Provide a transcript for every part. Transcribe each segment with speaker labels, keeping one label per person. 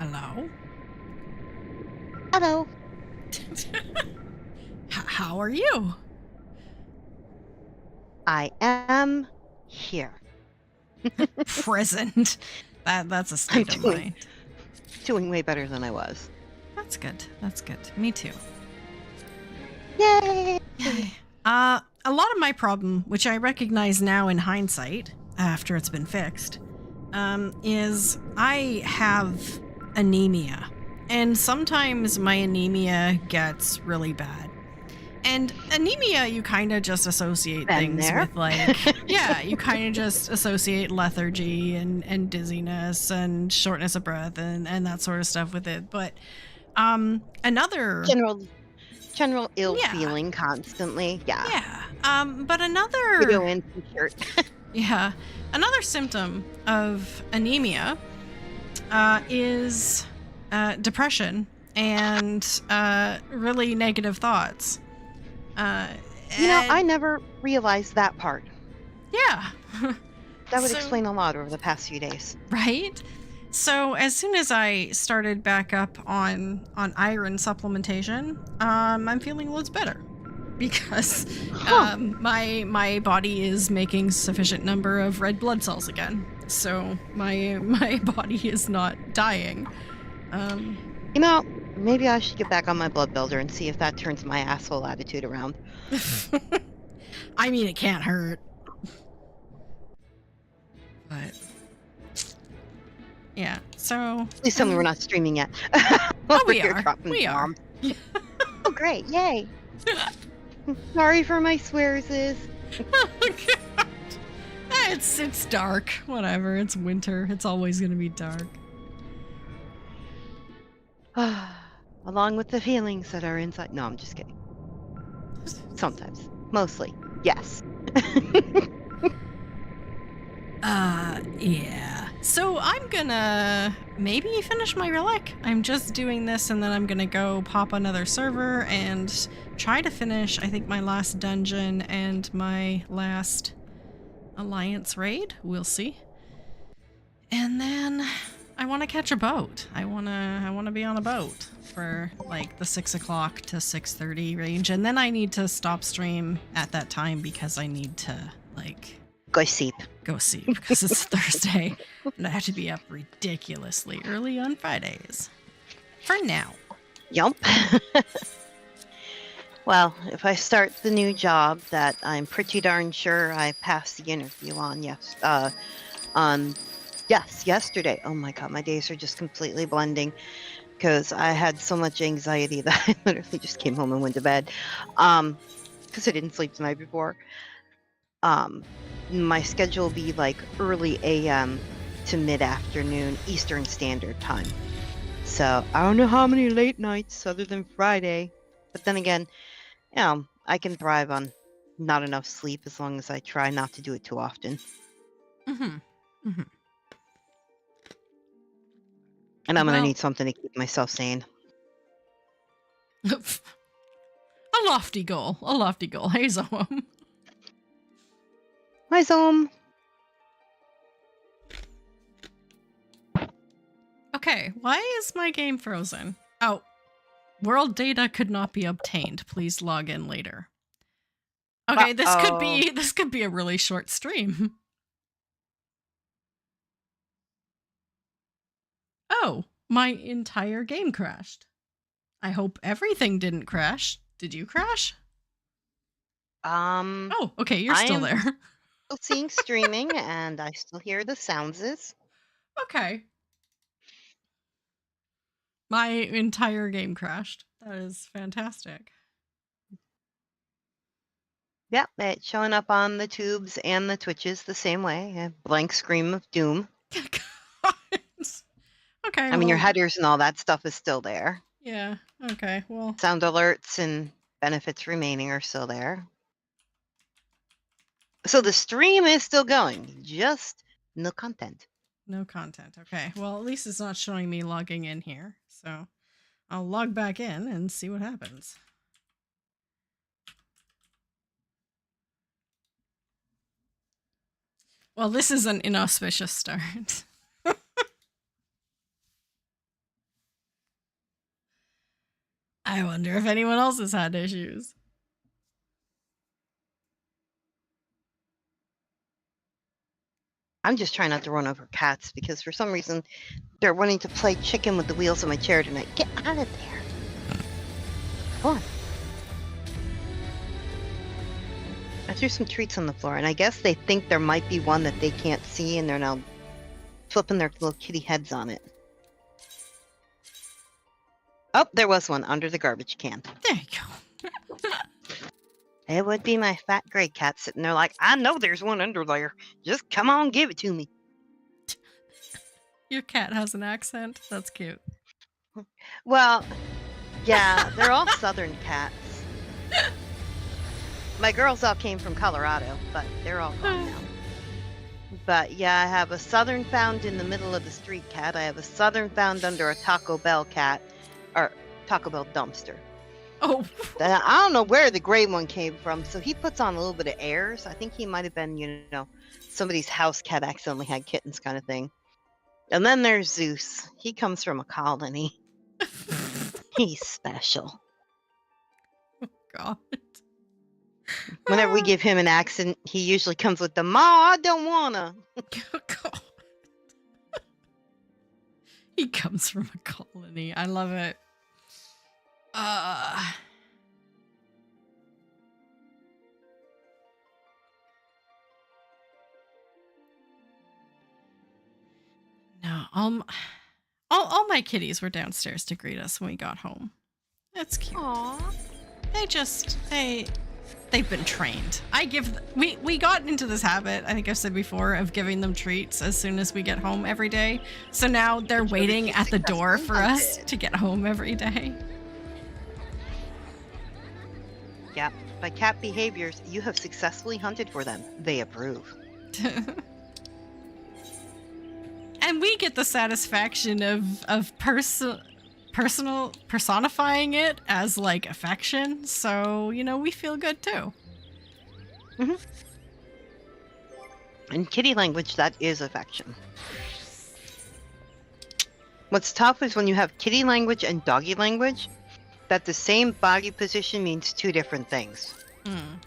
Speaker 1: Hello?
Speaker 2: Hello.
Speaker 1: How are you?
Speaker 2: I am here.
Speaker 1: Present. That's a
Speaker 2: I'm
Speaker 1: state of mind.
Speaker 2: doing way better than I was.
Speaker 1: That's good. That's good. Me too.
Speaker 2: Yay!
Speaker 1: Yay. A lot of my problem, which I recognize now in hindsight, after it's been fixed, is I have anemia. And sometimes my anemia gets really bad. And anemia, you kind of just associate
Speaker 2: Been
Speaker 1: things
Speaker 2: there.
Speaker 1: with, like, yeah, you kind of just associate lethargy and dizziness and shortness of breath and that sort of stuff with it. But another,
Speaker 2: General ill
Speaker 1: yeah,
Speaker 2: feeling constantly. Yeah.
Speaker 1: but
Speaker 2: Widow
Speaker 1: another,
Speaker 2: in t-shirt.
Speaker 1: yeah, another symptom of anemia is depression and really negative thoughts.
Speaker 2: I never realized that part.
Speaker 1: Yeah.
Speaker 2: That would
Speaker 1: So-
Speaker 2: explain a lot over the past few days.
Speaker 1: Right? So as soon as I started back up on iron supplementation, I'm feeling loads better because
Speaker 2: Huh.
Speaker 1: my body is making sufficient number of red blood cells again. So my body is not dying.
Speaker 2: Maybe I should get back on my blood builder and see if that turns my asshole attitude around.
Speaker 1: I mean, it can't hurt. But yeah, so
Speaker 2: Please tell me we're not streaming yet.
Speaker 1: Oh, we
Speaker 2: Over here
Speaker 1: are.
Speaker 2: dropping
Speaker 1: We are.
Speaker 2: bombs. Oh, great. Yay. Sorry for my swearses.
Speaker 1: Oh, God. It's dark. Whatever. It's winter. It's always gonna be dark.
Speaker 2: Along with the feelings that are inside. No, I'm just kidding. Sometimes. Mostly. Yes.
Speaker 1: Yeah. So I'm gonna maybe finish my Relic. I'm just doing this and then I'm gonna go pop another server and try to finish, I think, my last dungeon and my last Alliance raid. We'll see. And then I want to catch a boat. I wanna be on a boat for like the 6 o'clock to 6:30 range, and then I need to stop stream at that time because I need to like
Speaker 2: Go sleep.
Speaker 1: go sleep because it's Thursday and I have to be up ridiculously early on Fridays. For now.
Speaker 2: Yump. Well, if I start the new job that I'm pretty darn sure I passed the interview on, yesterday. Oh my God, my days are just completely blending because I had so much anxiety that I literally just came home and went to bed because I didn't sleep the night before. My schedule will be like early AM to mid-afternoon Eastern Standard Time. So I don't know how many late nights other than Friday, but then again, I can thrive on not enough sleep as long as I try not to do it too often.
Speaker 1: Mm-hmm. Mm-hmm.
Speaker 2: And I'm going to need something to keep myself sane.
Speaker 1: A lofty goal. A lofty goal. Hey, Zoam.
Speaker 2: Hi, Zoom.
Speaker 1: Okay, why is my game frozen? Oh, world data could not be obtained. Please log in later. Okay, this could be a really short stream. Oh, my entire game crashed. I hope everything didn't crash. Did you crash? Oh, okay, you're still there.
Speaker 2: Still seeing streaming and I still hear the sounds.
Speaker 1: Okay. My entire game crashed. That is fantastic.
Speaker 2: Yep, it's showing up on the tubes and the Twitches the same way. A blank scream of doom.
Speaker 1: Okay.
Speaker 2: I mean, your headers and all that stuff is still there.
Speaker 1: Yeah. Okay. Well.
Speaker 2: Sound alerts and benefits remaining are still there. So the stream is still going, just no content.
Speaker 1: No content. Okay. Well, at least it's not showing me logging in here. So I'll log back in and see what happens. Well, this is an inauspicious start. I wonder if anyone else has had issues.
Speaker 2: I'm just trying not to run over cats because for some reason they're wanting to play chicken with the wheels of my chair tonight. Get out of there. Come on. I threw some treats on the floor, and I guess they think there might be one that they can't see, and they're now flipping their little kitty heads on it. Oh, there was one under the garbage can.
Speaker 1: There you go.
Speaker 2: It would be my fat gray cat sitting there like, I know there's one under there. Just come on, give it to me.
Speaker 1: Your cat has an accent. That's cute.
Speaker 2: Well, yeah, they're all southern cats. My girls all came from Colorado, but they're all gone now. But yeah, I have a southern found in the middle of the street cat. I have a southern found under a Taco Bell cat, or Taco Bell dumpster.
Speaker 1: Oh.
Speaker 2: I don't know where the gray one came from, so he puts on a little bit of airs. I think he might have been, you know, somebody's house cat accidentally had kittens kind of thing. And then there's Zeus. He comes from a colony. He's special.
Speaker 1: Oh, God.
Speaker 2: Whenever we give him an accent, he usually comes with the, Ma, I don't wanna.
Speaker 1: Oh, God. He comes from a colony. I love it. No, all my kitties were downstairs to greet us when we got home. It's cute.
Speaker 2: Aww.
Speaker 1: They've been trained. We got into this habit, I think I've said before, of giving them treats as soon as we get home every day. So now they're waiting at the door for us to get home every day.
Speaker 2: Yeah, by cat behaviors, you have successfully hunted for them. They approve.
Speaker 1: And we get the satisfaction of personifying it as like affection, so you know we feel good too.
Speaker 2: Mm-hmm. In kitty language, that is affection. What's tough is when you have kitty language and doggy language, that the same body position means two different things.
Speaker 1: Mm.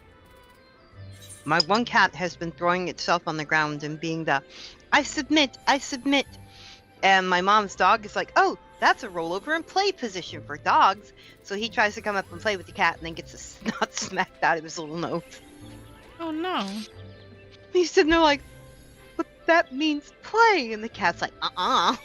Speaker 2: My one cat has been throwing itself on the ground and being the, I submit. And my mom's dog is like, oh, that's a rollover and play position for dogs. So he tries to come up and play with the cat and then gets a snot smacked out of his little nose.
Speaker 1: Oh no.
Speaker 2: He's sitting there like, but that means play. And the cat's like, My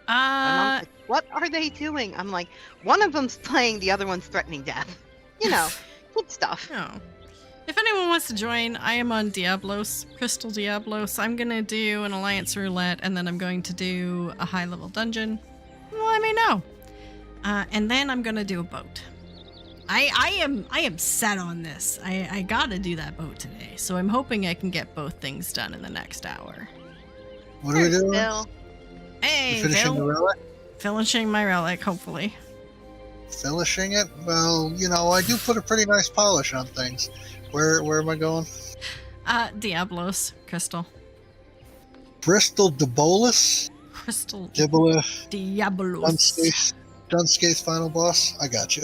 Speaker 2: mom's like, what are they doing? I'm like, one of them's playing, the other one's threatening death. You know, good stuff.
Speaker 1: Oh. If anyone wants to join, I am on Diablos, Crystal Diablos. I'm gonna do an Alliance Roulette, and then I'm going to do a high-level dungeon. Well, let me know. And then I'm gonna do a boat. I am set on this. I gotta do that boat today, so I'm hoping I can get both things done in the next hour.
Speaker 3: What are we doing?
Speaker 2: Bill.
Speaker 1: Hey,
Speaker 3: You finishing the
Speaker 1: Bill.
Speaker 3: relic?
Speaker 1: Finishing my relic, hopefully.
Speaker 3: Finishing it? Well, you know, I do put a pretty nice polish on things. Where am I going?
Speaker 1: Diablos, Crystal.
Speaker 3: Bristol Diabolus?
Speaker 1: Crystal
Speaker 3: Diabolus.
Speaker 1: Diablos.
Speaker 3: Dunscape's final boss? I got you.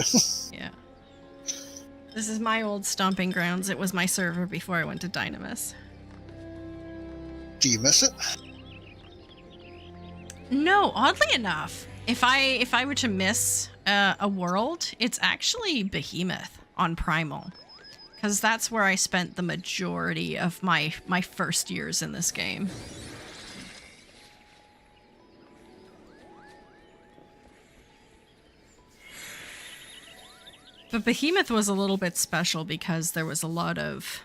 Speaker 1: Yeah. This is my old stomping grounds. It was my server before I went to Dynamis.
Speaker 3: Do you miss it?
Speaker 1: No, oddly enough, if I were to miss a world, it's actually Behemoth on Primal. Because that's where I spent the majority of my first years in this game. But Behemoth was a little bit special because there was a lot of...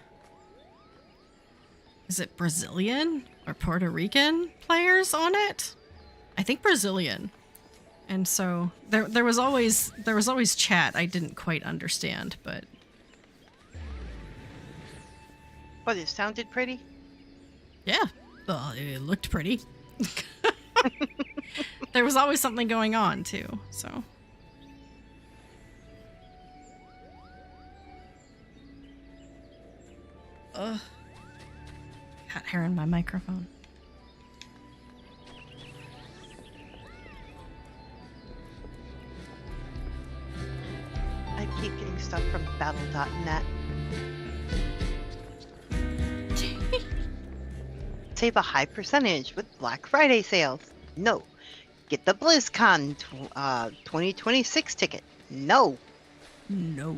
Speaker 1: Is it Brazilian or Puerto Rican players on it? I think Brazilian. And so there was always chat I didn't quite understand, but...
Speaker 2: But it sounded pretty.
Speaker 1: Yeah, well, it looked pretty. There was always something going on, too, so... Ugh. Got hair in my microphone.
Speaker 2: Babble.net. Save a high percentage with Black Friday sales. No. Get the BlizzCon 2026 ticket. No.
Speaker 1: No.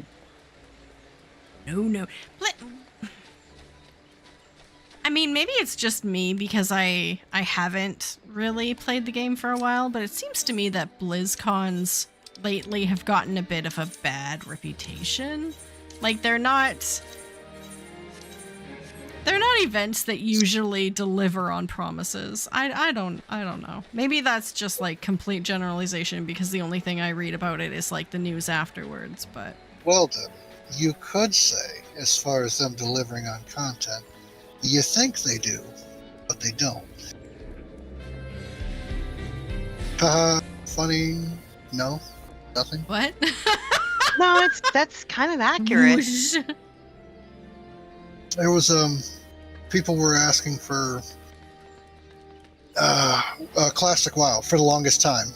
Speaker 1: No. I mean, maybe it's just me because I haven't really played the game for a while, but it seems to me that BlizzCons lately have gotten a bit of a bad reputation. Like, they're not events that usually deliver on promises. I don't know. Maybe that's just like complete generalization because the only thing I read about it is like the news afterwards, but
Speaker 3: Well then, you could say, as far as them delivering on content, you think they do, but they don't. Haha, funny. No, nothing.
Speaker 1: what?
Speaker 2: No, that's kind of accurate.
Speaker 1: Whoosh.
Speaker 3: There was people were asking for classic WoW for the longest time,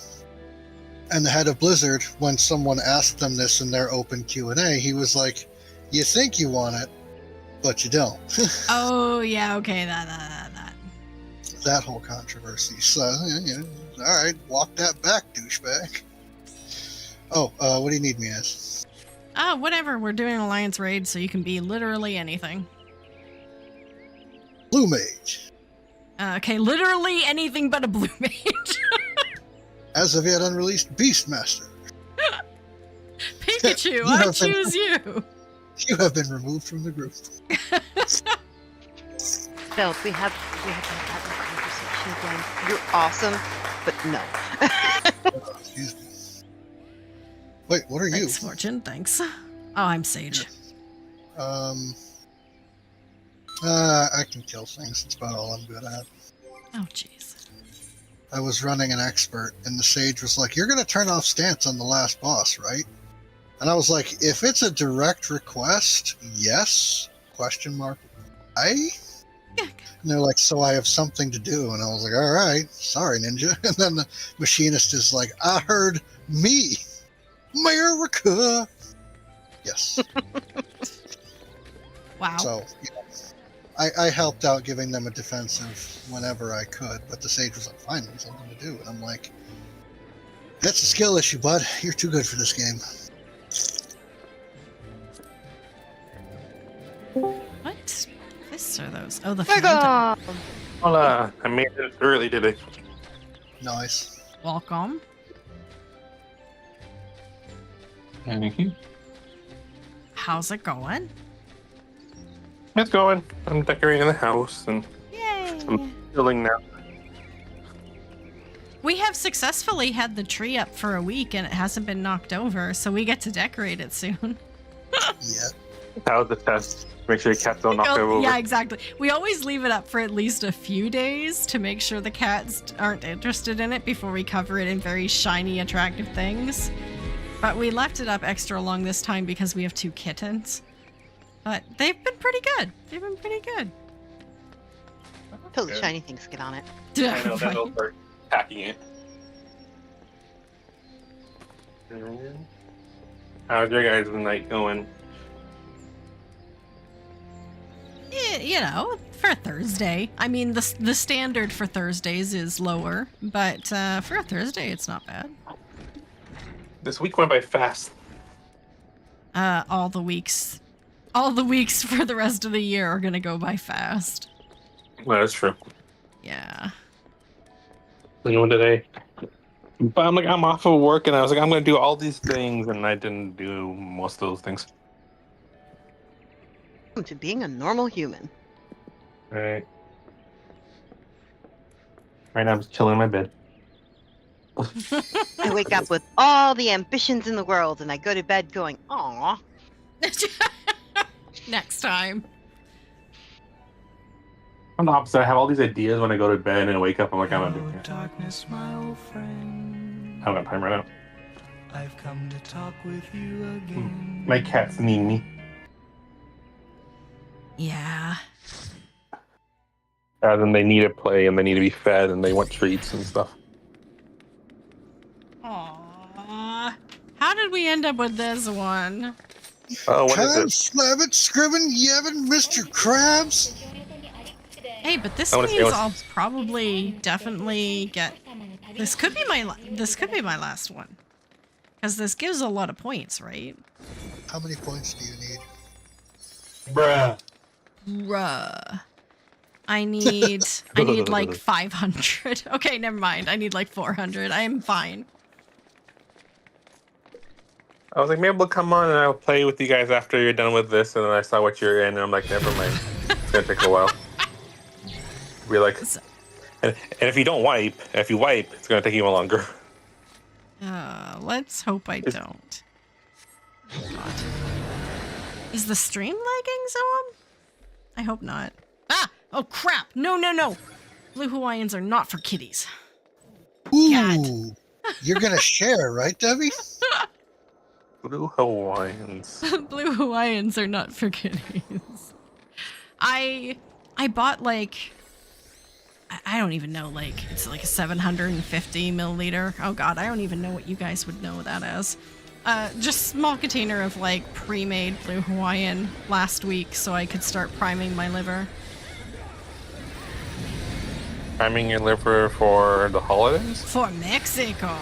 Speaker 3: and the head of Blizzard, when someone asked them this in their open Q&A, he was like, "You think you want it, but you don't."
Speaker 1: Oh yeah, okay, that.
Speaker 3: That whole controversy. So, all right, walk that back, douchebag. Oh, what do you need me as?
Speaker 1: Whatever. We're doing an alliance raid, so you can be literally anything.
Speaker 3: Blue Mage.
Speaker 1: Okay, literally anything but a blue mage.
Speaker 3: As of yet unreleased, Beastmaster.
Speaker 1: Pikachu,
Speaker 3: You
Speaker 1: I
Speaker 3: have been-
Speaker 1: choose you.
Speaker 3: You have been removed from the group.
Speaker 2: Phil, we have to have that conversation again. You're awesome, but no.
Speaker 3: Excuse me. Wait, what are you?
Speaker 1: Thanks, Fortune. Thanks. Oh, I'm Sage.
Speaker 3: I can kill things. That's about all I'm good at.
Speaker 1: Oh, jeez.
Speaker 3: I was running an expert, and the sage was like, "You're going to turn off stance on the last boss, right?" And I was like, "If it's a direct request, yes? Question mark. Why?" And they're like, "So I have something to do." And I was like, "All right, sorry, ninja." And then the machinist is like, "I heard me, America." Yes.
Speaker 1: Wow.
Speaker 3: So, I helped out giving them a defensive whenever I could, but the sage was like, "Finally, something to do." And I'm like, "That's a skill issue, bud. You're too good for this game."
Speaker 1: What fists are those? Oh, the
Speaker 2: There
Speaker 1: Phantom.
Speaker 2: go.
Speaker 4: Hola, I made it early today.
Speaker 3: Nice.
Speaker 1: Welcome. How's it going?
Speaker 4: It's going. I'm decorating the house and
Speaker 1: Yay!
Speaker 4: I'm building now.
Speaker 1: We have successfully had the tree up for a week and it hasn't been knocked over, so we get to decorate it soon.
Speaker 3: Yeah.
Speaker 4: That was the test. Make sure your cats don't knock it over.
Speaker 1: Yeah, exactly. We always leave it up for at least a few days to make sure the cats aren't interested in it before we cover it in very shiny, attractive things. But we left it up extra long this time because we have 2 kittens. But they've been pretty good. They've been pretty good.
Speaker 2: Till the shiny things get on it.
Speaker 4: I know, then they'll start packing it. How's your guys' night going?
Speaker 1: Yeah, you know, for Thursday. I mean, the standard for Thursdays is lower, but for a Thursday, it's not bad.
Speaker 4: This week went by fast.
Speaker 1: All the weeks for the rest of the year are gonna go by fast.
Speaker 4: Well, that's true.
Speaker 1: Yeah.
Speaker 4: You know, today. But I'm off of work and I was like, I'm going to do all these things and I didn't do most of those things.
Speaker 2: Welcome to being a normal human.
Speaker 4: Right. Right now I'm just chilling in my bed.
Speaker 2: I wake up with all the ambitions in the world, and I go to bed going, "Aw."
Speaker 1: Next time.
Speaker 4: I'm the opposite. I have all these ideas when I go to bed and I wake up. I'm like, I'm not doing it.
Speaker 5: Darkness, my old friend.
Speaker 4: I don't got time right now.
Speaker 5: I've come to talk with you again.
Speaker 4: My cats need me.
Speaker 1: Yeah.
Speaker 4: And they need to play and they need to be fed and they want treats and stuff.
Speaker 1: Aww. How did we end up with this one?
Speaker 4: Oh, what is
Speaker 3: Time
Speaker 4: it?
Speaker 3: slabbit, scribbin, yabbin, Mr. Krabs.
Speaker 1: Hey, but this
Speaker 4: I wanna see
Speaker 1: means
Speaker 4: what's-
Speaker 1: I'll probably definitely get. This could be my last one, because this gives a lot of points, right?
Speaker 3: How many points do you need?
Speaker 5: Bruh.
Speaker 1: Bruh. I need like 500. Okay, never mind. I need like 400. I am fine.
Speaker 4: I was like, maybe we'll come on and I'll play with you guys after you're done with this. And then I saw what you're in, and I'm like, never mind. It's gonna take a while. We're like, and if you don't wipe, if you wipe, it's gonna take even longer.
Speaker 1: Let's hope I don't. Oh, God. Is the stream lagging, Zoam? I hope not. Ah! Oh crap! No, no, no! Blue Hawaiians are not for kitties.
Speaker 3: Ooh, you're gonna share, right, Debbie?
Speaker 4: Blue Hawaiians.
Speaker 1: Blue Hawaiians are not for kitties. I bought like I don't even know, like it's like a 750 milliliter. Oh god, I don't even know what you guys would know that as. Just small container of like pre-made Blue Hawaiian last week so I could start priming my liver.
Speaker 4: Priming your liver for the holidays?
Speaker 1: For Mexico.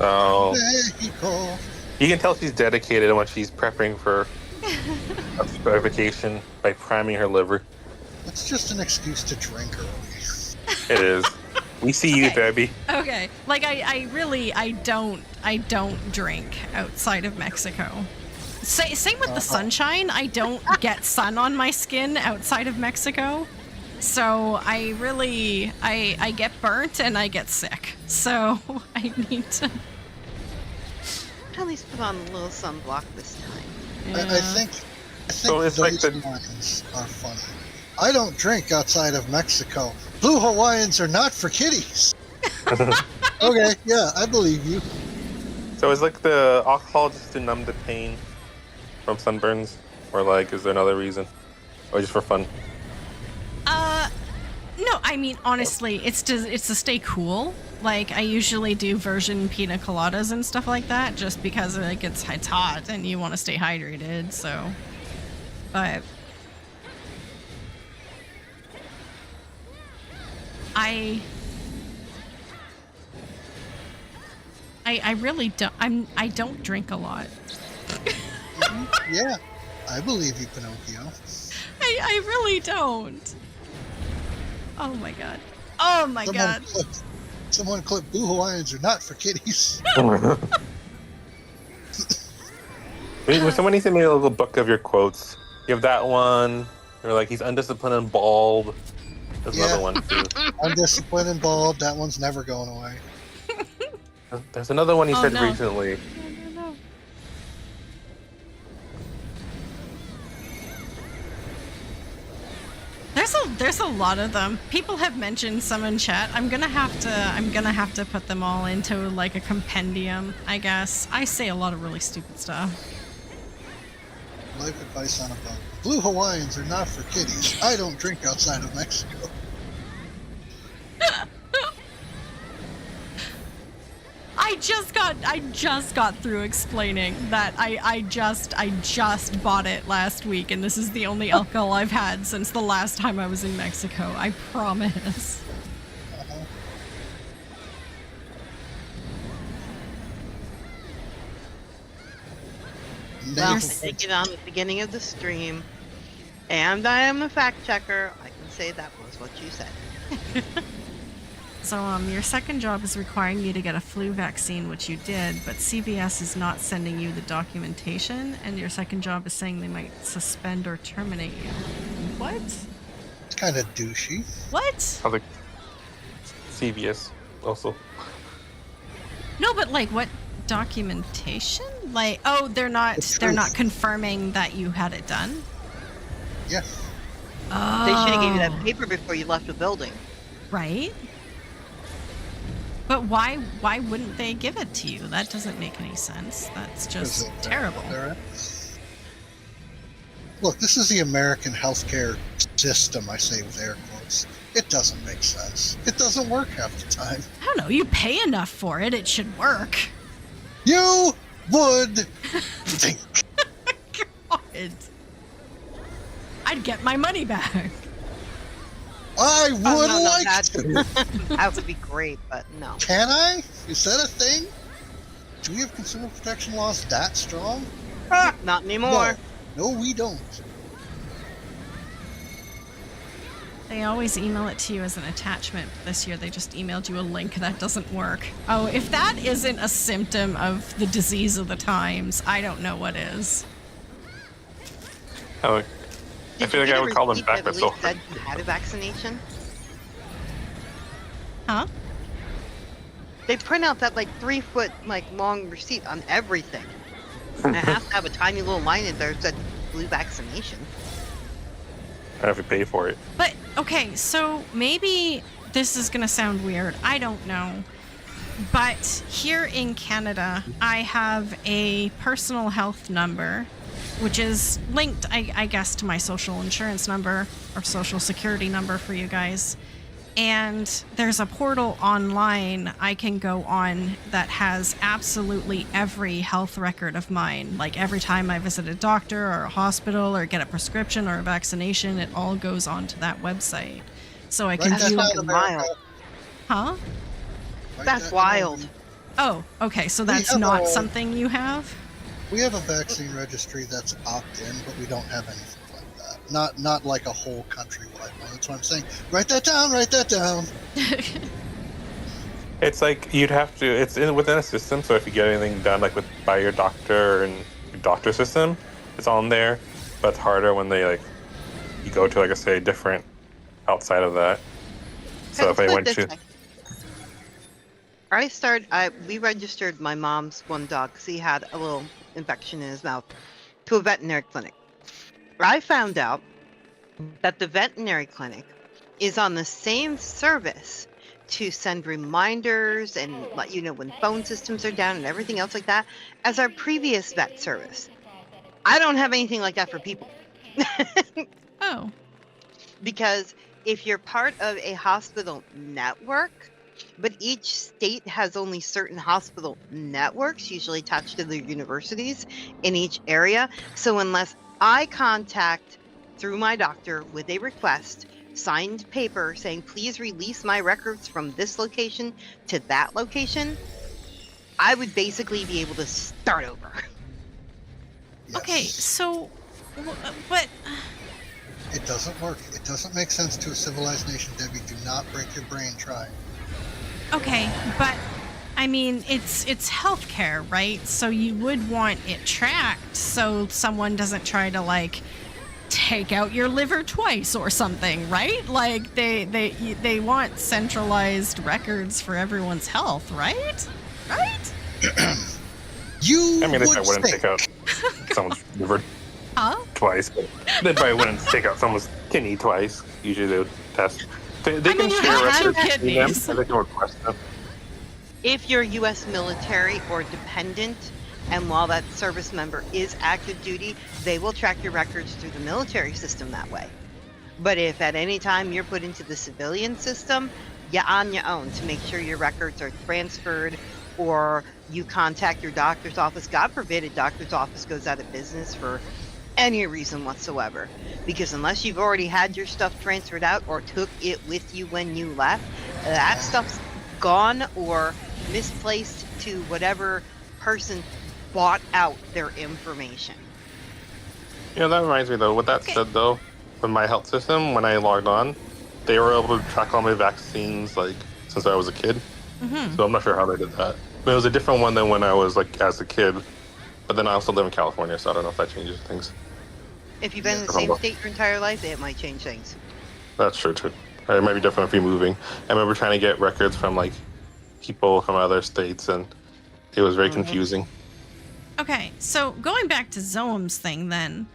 Speaker 4: Oh.
Speaker 3: Mexico.
Speaker 4: You can tell she's dedicated when she's prepping for a vacation by priming her liver.
Speaker 3: That's just an excuse to drink early.
Speaker 4: It is. We see you,
Speaker 1: Okay.
Speaker 4: Debbie.
Speaker 1: Okay. Like I don't drink outside of Mexico. Same with the sunshine. I don't get sun on my skin outside of Mexico. So I really I get burnt and I get sick. So I need to
Speaker 2: At least put on a little sunblock this time.
Speaker 3: I think
Speaker 4: So it's
Speaker 3: those
Speaker 4: like the-
Speaker 3: lines are funny. I don't drink outside of Mexico. Blue Hawaiians are not for kitties. Okay, yeah, I believe you.
Speaker 4: So is like the alcohol just to numb the pain from sunburns, or like is there another reason, or just for fun?
Speaker 1: No, I mean honestly, it's to stay cool. Like I usually do version pina coladas and stuff like that, just because like it's hot and you want to stay hydrated. So, but I really don't. I don't drink a lot.
Speaker 3: Yeah, I believe you, Pinocchio.
Speaker 1: I really don't. Oh my god. Oh my god.
Speaker 3: Someone clipped Blue Hawaiians are not for kitties.
Speaker 4: When someone needs to make a little book of your quotes, you have that one. You're like, he's undisciplined and bald. There's another one too.
Speaker 3: Undisciplined and bald, that one's never going away.
Speaker 4: There's another one he
Speaker 1: Oh,
Speaker 4: said
Speaker 1: no.
Speaker 4: recently.
Speaker 1: No. There's a lot of them. People have mentioned some in chat. I'm gonna have to put them all into like a compendium, I guess. I say a lot of really stupid stuff.
Speaker 3: Life advice on a boat. Blue Hawaiians are not for kitties. I don't drink outside of Mexico.
Speaker 1: I just got through explaining that I just bought it last week, and this is the only alcohol I've had since the last time I was in Mexico. I promise.
Speaker 2: Well,
Speaker 3: Naval-
Speaker 2: take it on the beginning of the stream. And I am a fact checker. I can say that was what you said.
Speaker 1: So, your second job is requiring you to get a flu vaccine, which you did, but CVS is not sending you the documentation, and your second job is saying they might suspend or terminate you. What?
Speaker 3: It's kind of douchey.
Speaker 1: What?
Speaker 4: I was like, CVS also.
Speaker 1: No, but like, what documentation? Like, oh, they're not confirming that you had it done.
Speaker 3: Yeah.
Speaker 1: Oh,
Speaker 2: They should have gave you that paper before you left the building.
Speaker 1: right? But why wouldn't they give it to you? That doesn't make any sense. That's just
Speaker 3: Is it-
Speaker 1: terrible.
Speaker 3: Look, this is the American healthcare system, I say with air quotes. It doesn't make sense. It doesn't work half the time.
Speaker 1: I don't know. You pay enough for it, it should work.
Speaker 3: You would think.
Speaker 1: I'd get my money back.
Speaker 3: I would
Speaker 2: no,
Speaker 3: like to.
Speaker 2: That would be great, but no.
Speaker 3: Can I? Is that a thing? Do we have consumer protection laws that strong?
Speaker 2: Not anymore.
Speaker 3: No, we don't.
Speaker 1: They always email it to you as an attachment. This year they just emailed you a link that doesn't work. Oh, if that isn't a symptom of the disease of the times, I don't know what is.
Speaker 4: Oh, I feel like I would call them back, but so
Speaker 2: said you had a vaccination.
Speaker 1: Huh?
Speaker 2: They print out that like 3-foot long receipt on everything. And it has to have a tiny little line in there that said flu vaccination.
Speaker 4: I have to pay for it.
Speaker 1: But, okay, so maybe this is going to sound weird. I don't know. But here in Canada, I have a personal health number, which is linked, I guess, to my social insurance number or social security number for you guys. And there's a portal online I can go on that has absolutely every health record of mine. Like every time I visit a doctor or a hospital or get a prescription or a vaccination, it all goes onto that website. So I can
Speaker 3: Write that
Speaker 1: view.
Speaker 3: down, America.
Speaker 1: Huh?
Speaker 3: Write
Speaker 2: That's
Speaker 3: that
Speaker 2: wild.
Speaker 3: down.
Speaker 1: Oh, okay. So that's
Speaker 3: have
Speaker 1: not
Speaker 3: a-
Speaker 1: something you have?
Speaker 3: We have a vaccine registry that's opt-in, but we don't have anything like that. Not like a whole countrywide one. That's what I'm saying. Write that down. Write that down.
Speaker 4: It's like you'd have to. It's within a system, so if you get anything done like by your doctor and your doctor system, it's on there. But it's harder when they you go to say different outside of that. So if I went to
Speaker 2: We registered my mom's one dog because he had a little infection in his mouth to a veterinary clinic. I found out that the veterinary clinic is on the same service to send reminders and let you know when phone systems are down and everything else like that as our previous vet service. I don't have anything like that for people.
Speaker 1: Oh.
Speaker 2: Because if you're part of a hospital network, but each state has only certain hospital networks, usually attached to the universities in each area. So unless I contact through my doctor with a request, signed paper saying, please release my records from this location to that location, I would basically be able to start over.
Speaker 3: Yes.
Speaker 1: Okay, so, but
Speaker 3: It doesn't work. It doesn't make sense to a civilized nation, Debbie. Do not break your brain trying.
Speaker 1: okay, but I mean, it's healthcare, right? So you would want it tracked so someone doesn't try to take out your liver twice or something, right? Like they want centralized records for everyone's health, right? Right?
Speaker 3: You
Speaker 4: I mean,
Speaker 3: would
Speaker 4: I wouldn't
Speaker 3: think.
Speaker 4: take out someone's liver
Speaker 1: Huh?
Speaker 4: twice, but they probably wouldn't take out someone's kidney twice. Usually they would test. They
Speaker 1: I
Speaker 4: can
Speaker 1: mean, you
Speaker 4: share
Speaker 1: have two
Speaker 4: records between them,
Speaker 1: kidneys.
Speaker 4: and they can request them.
Speaker 2: If you're U.S. military or dependent, and while that service member is active duty, they will track your records through the military system that way. But if at any time you're put into the civilian system, you're on your own to make sure your records are transferred, or you contact your doctor's office. God forbid a doctor's office goes out of business for any reason whatsoever. Because unless you've already had your stuff transferred out or took it with you when you left, that stuff's gone or misplaced to whatever person bought out their information.
Speaker 4: That reminds me though. With that said though, with my health system, when I logged on, they were able to track all my vaccines since I was a kid.
Speaker 1: Mm-hmm.
Speaker 4: So I'm not sure how they did that. But it was a different one than when I was as a kid. But then I also live in California, so I don't know if that changes things.
Speaker 2: If you've been in the
Speaker 4: Yeah.
Speaker 2: same state your entire life, it might change things.
Speaker 4: That's true too. It might be different if you're moving. I remember trying to get records from people from other states, and it was very confusing.
Speaker 1: Okay, so going back to Zoam's thing then,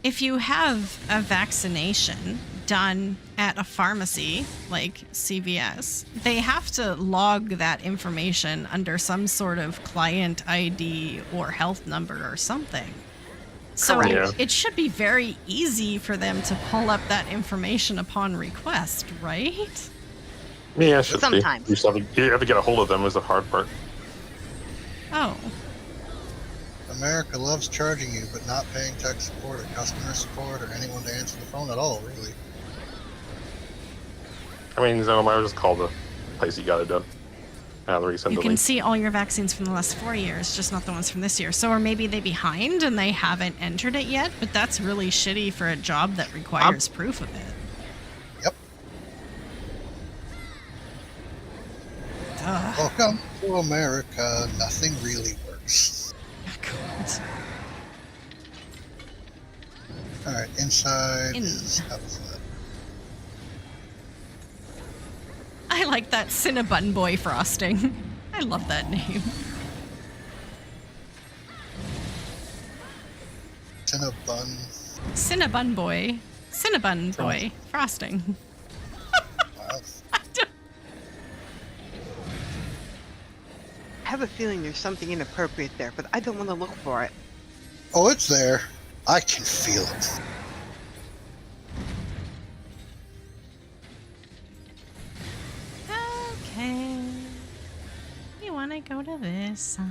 Speaker 1: if you have a vaccination done at a pharmacy like CVS, they have to log that information under some sort of client ID or health number or something. So
Speaker 2: Correct.
Speaker 4: Yeah.
Speaker 1: it should be very easy for them to pull up that information upon request, right?
Speaker 4: Yeah, it should
Speaker 2: Sometimes.
Speaker 4: be. You have to get a hold of them is the hard part.
Speaker 1: Oh.
Speaker 3: America loves charging you, but not paying tech support or customer support or anyone to answer the phone at all, really.
Speaker 4: I mean, so I just call the place you got it done. I'll resend
Speaker 1: You
Speaker 4: the
Speaker 1: can
Speaker 4: link.
Speaker 1: see all your vaccines from the last 4 years, just not the ones from this year. So, or maybe they behind and they haven't entered it yet, but that's really shitty for a job that requires proof of it.
Speaker 3: Yep.
Speaker 1: Ugh.
Speaker 3: Welcome to America. Nothing really works.
Speaker 1: God.
Speaker 3: Alright, inside is outside.
Speaker 1: I like that Cinnabon Boy frosting. I love that name.
Speaker 3: Cinnabon.
Speaker 1: Cinnabon Boy. Cinnabon Boy frosting.
Speaker 3: Wow.
Speaker 1: I don't-
Speaker 2: I have a feeling there's something inappropriate there, but I don't want to look for it.
Speaker 3: Oh, it's there. I can feel it.
Speaker 1: Okay. You want to go to this side?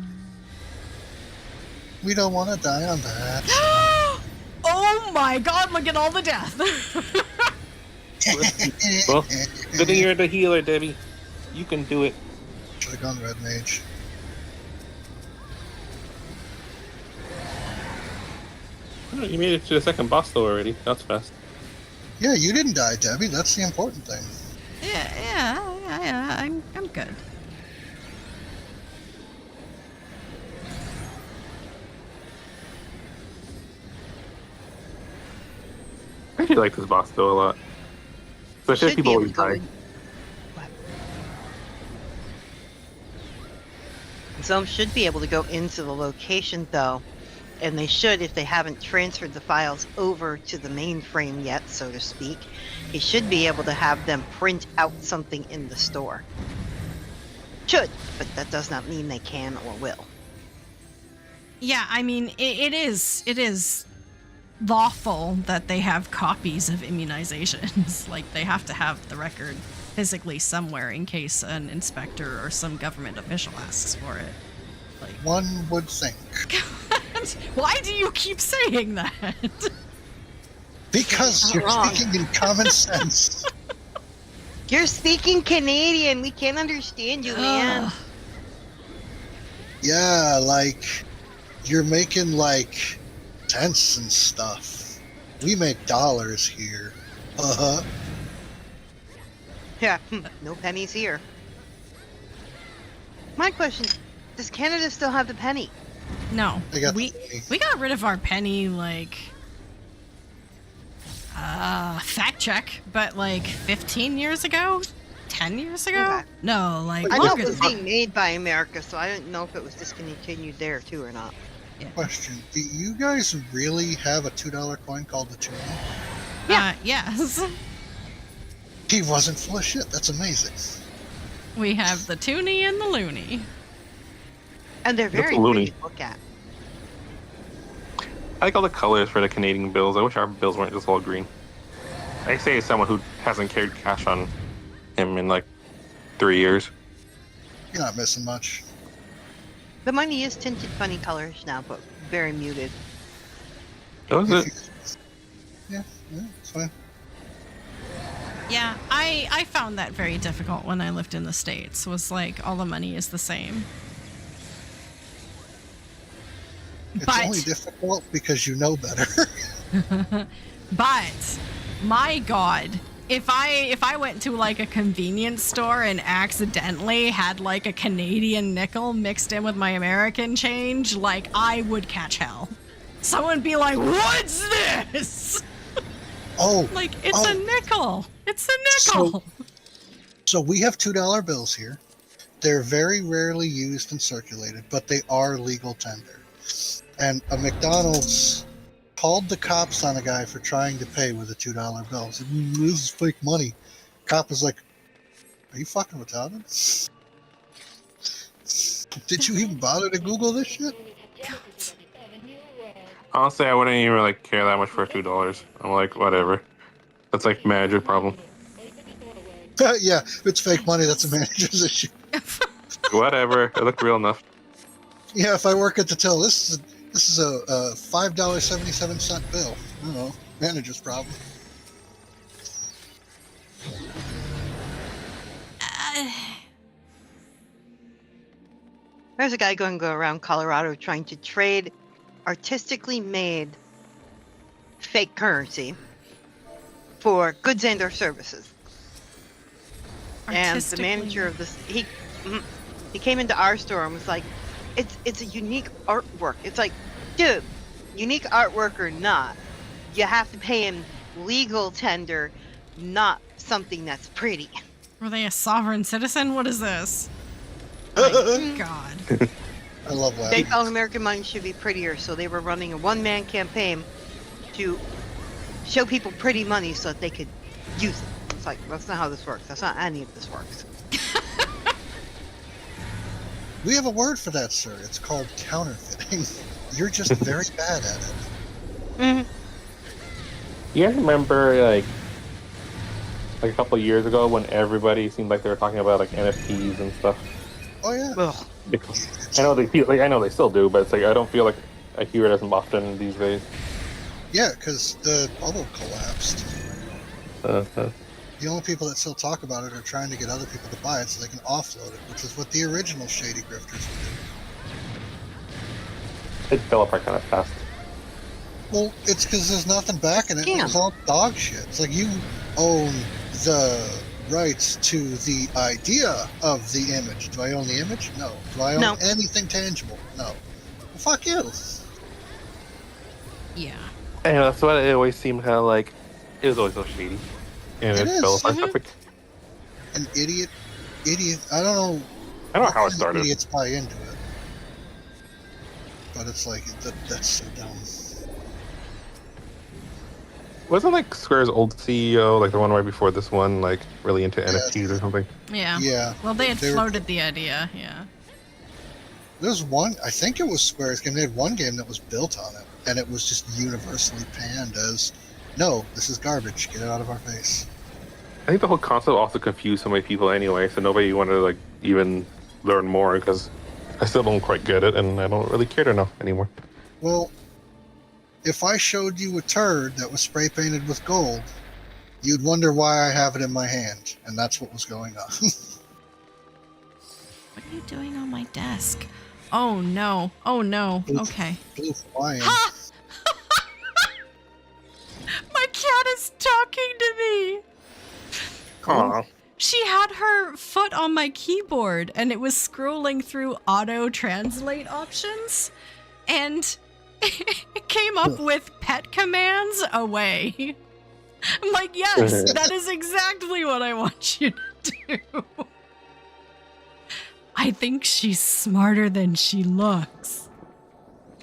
Speaker 3: We don't want to die on that.
Speaker 1: Oh my god, look at all the death.
Speaker 4: Well, good thing you're the healer, Debbie. You can do it.
Speaker 3: Should have gone red mage.
Speaker 4: Oh, you made it to the second boss though already. That's fast.
Speaker 3: Yeah, you didn't die, Debbie. That's the important thing.
Speaker 1: Yeah, I'm good.
Speaker 4: I actually like this boss though a lot. Especially if
Speaker 2: Should be
Speaker 4: people
Speaker 2: able
Speaker 4: always
Speaker 2: to go
Speaker 4: die.
Speaker 2: in. Some should be able to go into the location though, and they should if they haven't transferred the files over to the mainframe yet, so to speak. He should be able to have them print out something in the store. Should, but that does not mean they can or will.
Speaker 1: Yeah, I mean, it is lawful that they have copies of immunizations. Like, they have to have the record physically somewhere in case an inspector or some government official asks for it. Like,
Speaker 3: One would think.
Speaker 1: why do you keep saying that?
Speaker 3: Because
Speaker 2: Not
Speaker 3: you're
Speaker 2: wrong.
Speaker 3: speaking in common sense.
Speaker 2: You're speaking Canadian. We can't understand you, man.
Speaker 1: Ugh.
Speaker 3: Yeah, like, you're making, like, cents and stuff. We make dollars here. Uh-huh.
Speaker 2: Yeah, no pennies here. My question, does Canada still have the penny?
Speaker 1: No,
Speaker 3: I got
Speaker 1: we
Speaker 3: the penny.
Speaker 1: we got rid of our penny like fact check, but like 15 years ago, 10 years ago.
Speaker 2: Okay.
Speaker 1: No, like
Speaker 2: I know
Speaker 1: longer
Speaker 2: it was
Speaker 1: than
Speaker 2: being made by America, so I didn't know if it was discontinued there too or not.
Speaker 3: Question. Do you guys really have a $2 coin called the tuna?
Speaker 1: Yes,
Speaker 3: He wasn't full of shit. That's amazing.
Speaker 1: we have the toonie and the loony.
Speaker 2: And they're very
Speaker 4: a loony.
Speaker 2: pretty to look at.
Speaker 4: I like all the colors for the Canadian bills. I wish our bills weren't just all green. I say as someone who hasn't carried cash on him in like 3 years.
Speaker 3: You're not missing much.
Speaker 2: The money is tinted funny colors now, but very muted.
Speaker 4: That was it.
Speaker 3: Yeah, it's fine.
Speaker 1: Yeah, I found that very difficult when I lived in the States. Was like all the money is the same.
Speaker 3: It's
Speaker 1: But-
Speaker 3: only difficult because you know better.
Speaker 1: But my god, if I went to like a convenience store and accidentally had like a Canadian nickel mixed in with my American change, like I would catch hell. Someone would be like, "What's this?"
Speaker 3: Oh,
Speaker 1: Like, it's a nickel. It's a nickel.
Speaker 3: so we have $2 bills here. They're very rarely used and circulated, but they are legal tender. And a McDonald's called the cops on a guy for trying to pay with a $2 bill. Said, "This is fake money." Cop was like, "Are you fucking retarded? Did you even bother to Google this shit?"
Speaker 4: Honestly, I wouldn't even like care that much for $2. I'm like, whatever. That's like manager problem.
Speaker 3: Yeah, if it's fake money, that's a manager's issue.
Speaker 4: Whatever. It looked real enough.
Speaker 3: Yeah, if I work at the till, this This is a $5.77 bill. I don't know. Manager's problem.
Speaker 2: There's a guy going to go around Colorado trying to trade artistically made fake currency for goods and or services. And the manager of this, he came into our store and was like, it's a unique artwork. It's like, dude, unique artwork or not, you have to pay him legal tender, not something that's pretty.
Speaker 1: Were they a sovereign citizen? What is this? My God.
Speaker 3: I love that.
Speaker 2: They felt American money should be prettier, so they were running a one-man campaign to show people pretty money so that they could use it. It's like, that's not how this works. That's not how any of this works.
Speaker 3: We have a word for that, sir. It's called counterfeiting. You're just very bad at it.
Speaker 2: Mm-hmm.
Speaker 4: You guys remember like a couple of years ago when everybody seemed like they were talking about like NFTs and stuff?
Speaker 3: Oh yeah.
Speaker 2: Ugh.
Speaker 4: I know they feel like I know they still do, but it's like I don't feel like I hear it as often these days.
Speaker 3: Yeah, because the bubble collapsed. The only people that still talk about it are trying to get other people to buy it so they can offload it, which is what the original shady grifters would do.
Speaker 4: It fell apart kind of fast.
Speaker 3: Well, it's because there's nothing backing it.
Speaker 2: Damn.
Speaker 3: It's all dog shit. It's like you own the rights to the idea of the image. Do I own the image? No. Do I own
Speaker 2: No.
Speaker 3: anything tangible? No. Well, fuck you.
Speaker 1: Yeah.
Speaker 4: And that's what it always seemed kind of like. It was always so shady, and
Speaker 3: It
Speaker 4: it fell
Speaker 3: is.
Speaker 4: apart so quick.
Speaker 3: An idiot. I don't know.
Speaker 4: I don't know
Speaker 3: what
Speaker 4: how it
Speaker 3: kind of
Speaker 4: started.
Speaker 3: Idiots buy into it. But it's like, that's so dumb.
Speaker 4: Wasn't like Square's old CEO, like the one right before this one, like really into NFTs or something?
Speaker 1: Yeah.
Speaker 3: Yeah.
Speaker 1: Well, they had
Speaker 3: They were-
Speaker 1: floated the idea. Yeah.
Speaker 3: There's one, I think it was Square's game. They had one game that was built on it, and it was just universally panned as, no, this is garbage. Get it out of our face.
Speaker 4: I think the whole concept also confused so many people anyway, so nobody wanted to like even learn more because I still don't quite get it, and I don't really care to know anymore.
Speaker 3: Well, if I showed you a turd that was spray painted with gold, you'd wonder why I have it in my hand, and that's what was going on.
Speaker 1: What are you doing on my desk? Oh no. Oh no.
Speaker 3: Oof.
Speaker 1: Okay.
Speaker 3: Blue Hawaiian.
Speaker 1: Ha! My cat is talking to me.
Speaker 4: Aw.
Speaker 1: She had her foot on my keyboard and it was scrolling through auto translate options and it came up with pet commands away. I'm like, yes, that is exactly what I want you to do. I think she's smarter than she looks.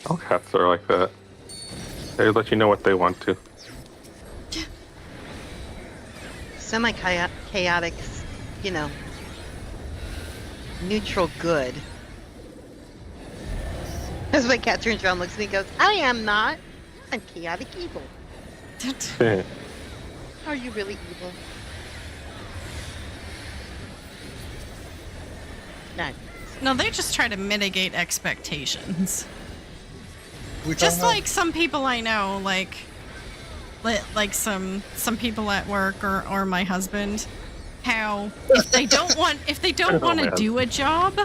Speaker 4: All cats are like that. They let you know what they want to.
Speaker 2: Semi-chaotic, you know, neutral good. As my cat turns around, looks at me and goes, I am not. I'm chaotic evil. Are you really evil? No.
Speaker 1: No, they just try to mitigate expectations.
Speaker 3: We
Speaker 1: Just
Speaker 3: don't know.
Speaker 1: like some people I know, like some people at work or my husband, how if they don't want
Speaker 4: Oh,
Speaker 1: to
Speaker 4: man.
Speaker 1: do a job,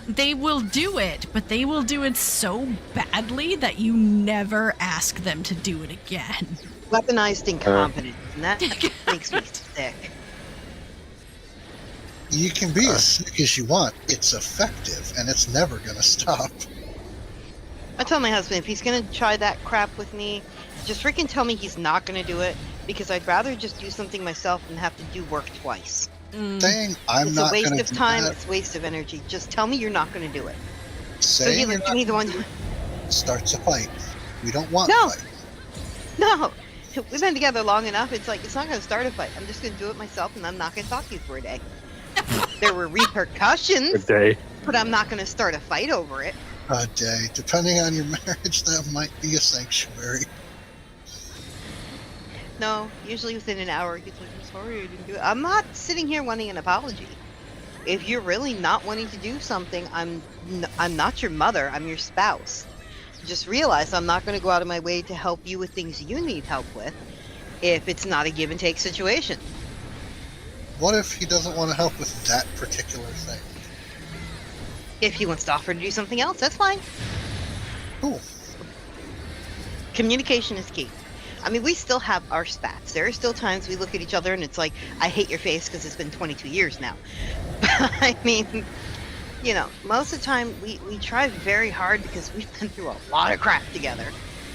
Speaker 1: they will do it, but they will do it so badly that you never ask them to do it again.
Speaker 2: Weaponized incompetence, and that makes me sick.
Speaker 3: You can be as sick as you want. It's effective, and it's never going to stop.
Speaker 2: I tell my husband, if he's gonna try that crap with me, just freaking tell me he's not gonna do it, because I'd rather just do something myself than have to do work twice.
Speaker 3: Saying I'm
Speaker 2: It's
Speaker 3: not
Speaker 2: a waste
Speaker 3: going to
Speaker 2: of
Speaker 3: do
Speaker 2: time,
Speaker 3: that,
Speaker 2: it's a waste of energy. Just tell me you're not gonna do it. So
Speaker 3: saying
Speaker 2: he
Speaker 3: you're
Speaker 2: lets
Speaker 3: not
Speaker 2: me the one.
Speaker 3: starts a fight. We don't want
Speaker 2: No.
Speaker 3: fight.
Speaker 2: No, we've been together long enough. It's like it's not gonna start a fight. I'm just gonna do it myself, and I'm not gonna talk to you for a day. There were repercussions,
Speaker 4: Good day.
Speaker 2: but I'm not gonna start a fight over it.
Speaker 3: A day. Depending on your marriage, that might be a sanctuary.
Speaker 2: No, usually within an hour, he's like, I'm sorry I didn't do it. I'm not sitting here wanting an apology. If you're really not wanting to do something, I'm not your mother, I'm your spouse. just realize I'm not going to go out of my way to help you with things you need help with if it's not a give and take situation.
Speaker 3: What if he doesn't want to help with that particular thing?
Speaker 2: If he wants to offer to do something else, that's fine.
Speaker 3: Cool.
Speaker 2: Communication is key. I mean, we still have our spats. There are still times we look at each other and it's like, I hate your face because it's been 22 years now. I mean, you know, most of the time we try very hard because we've been through a lot of crap together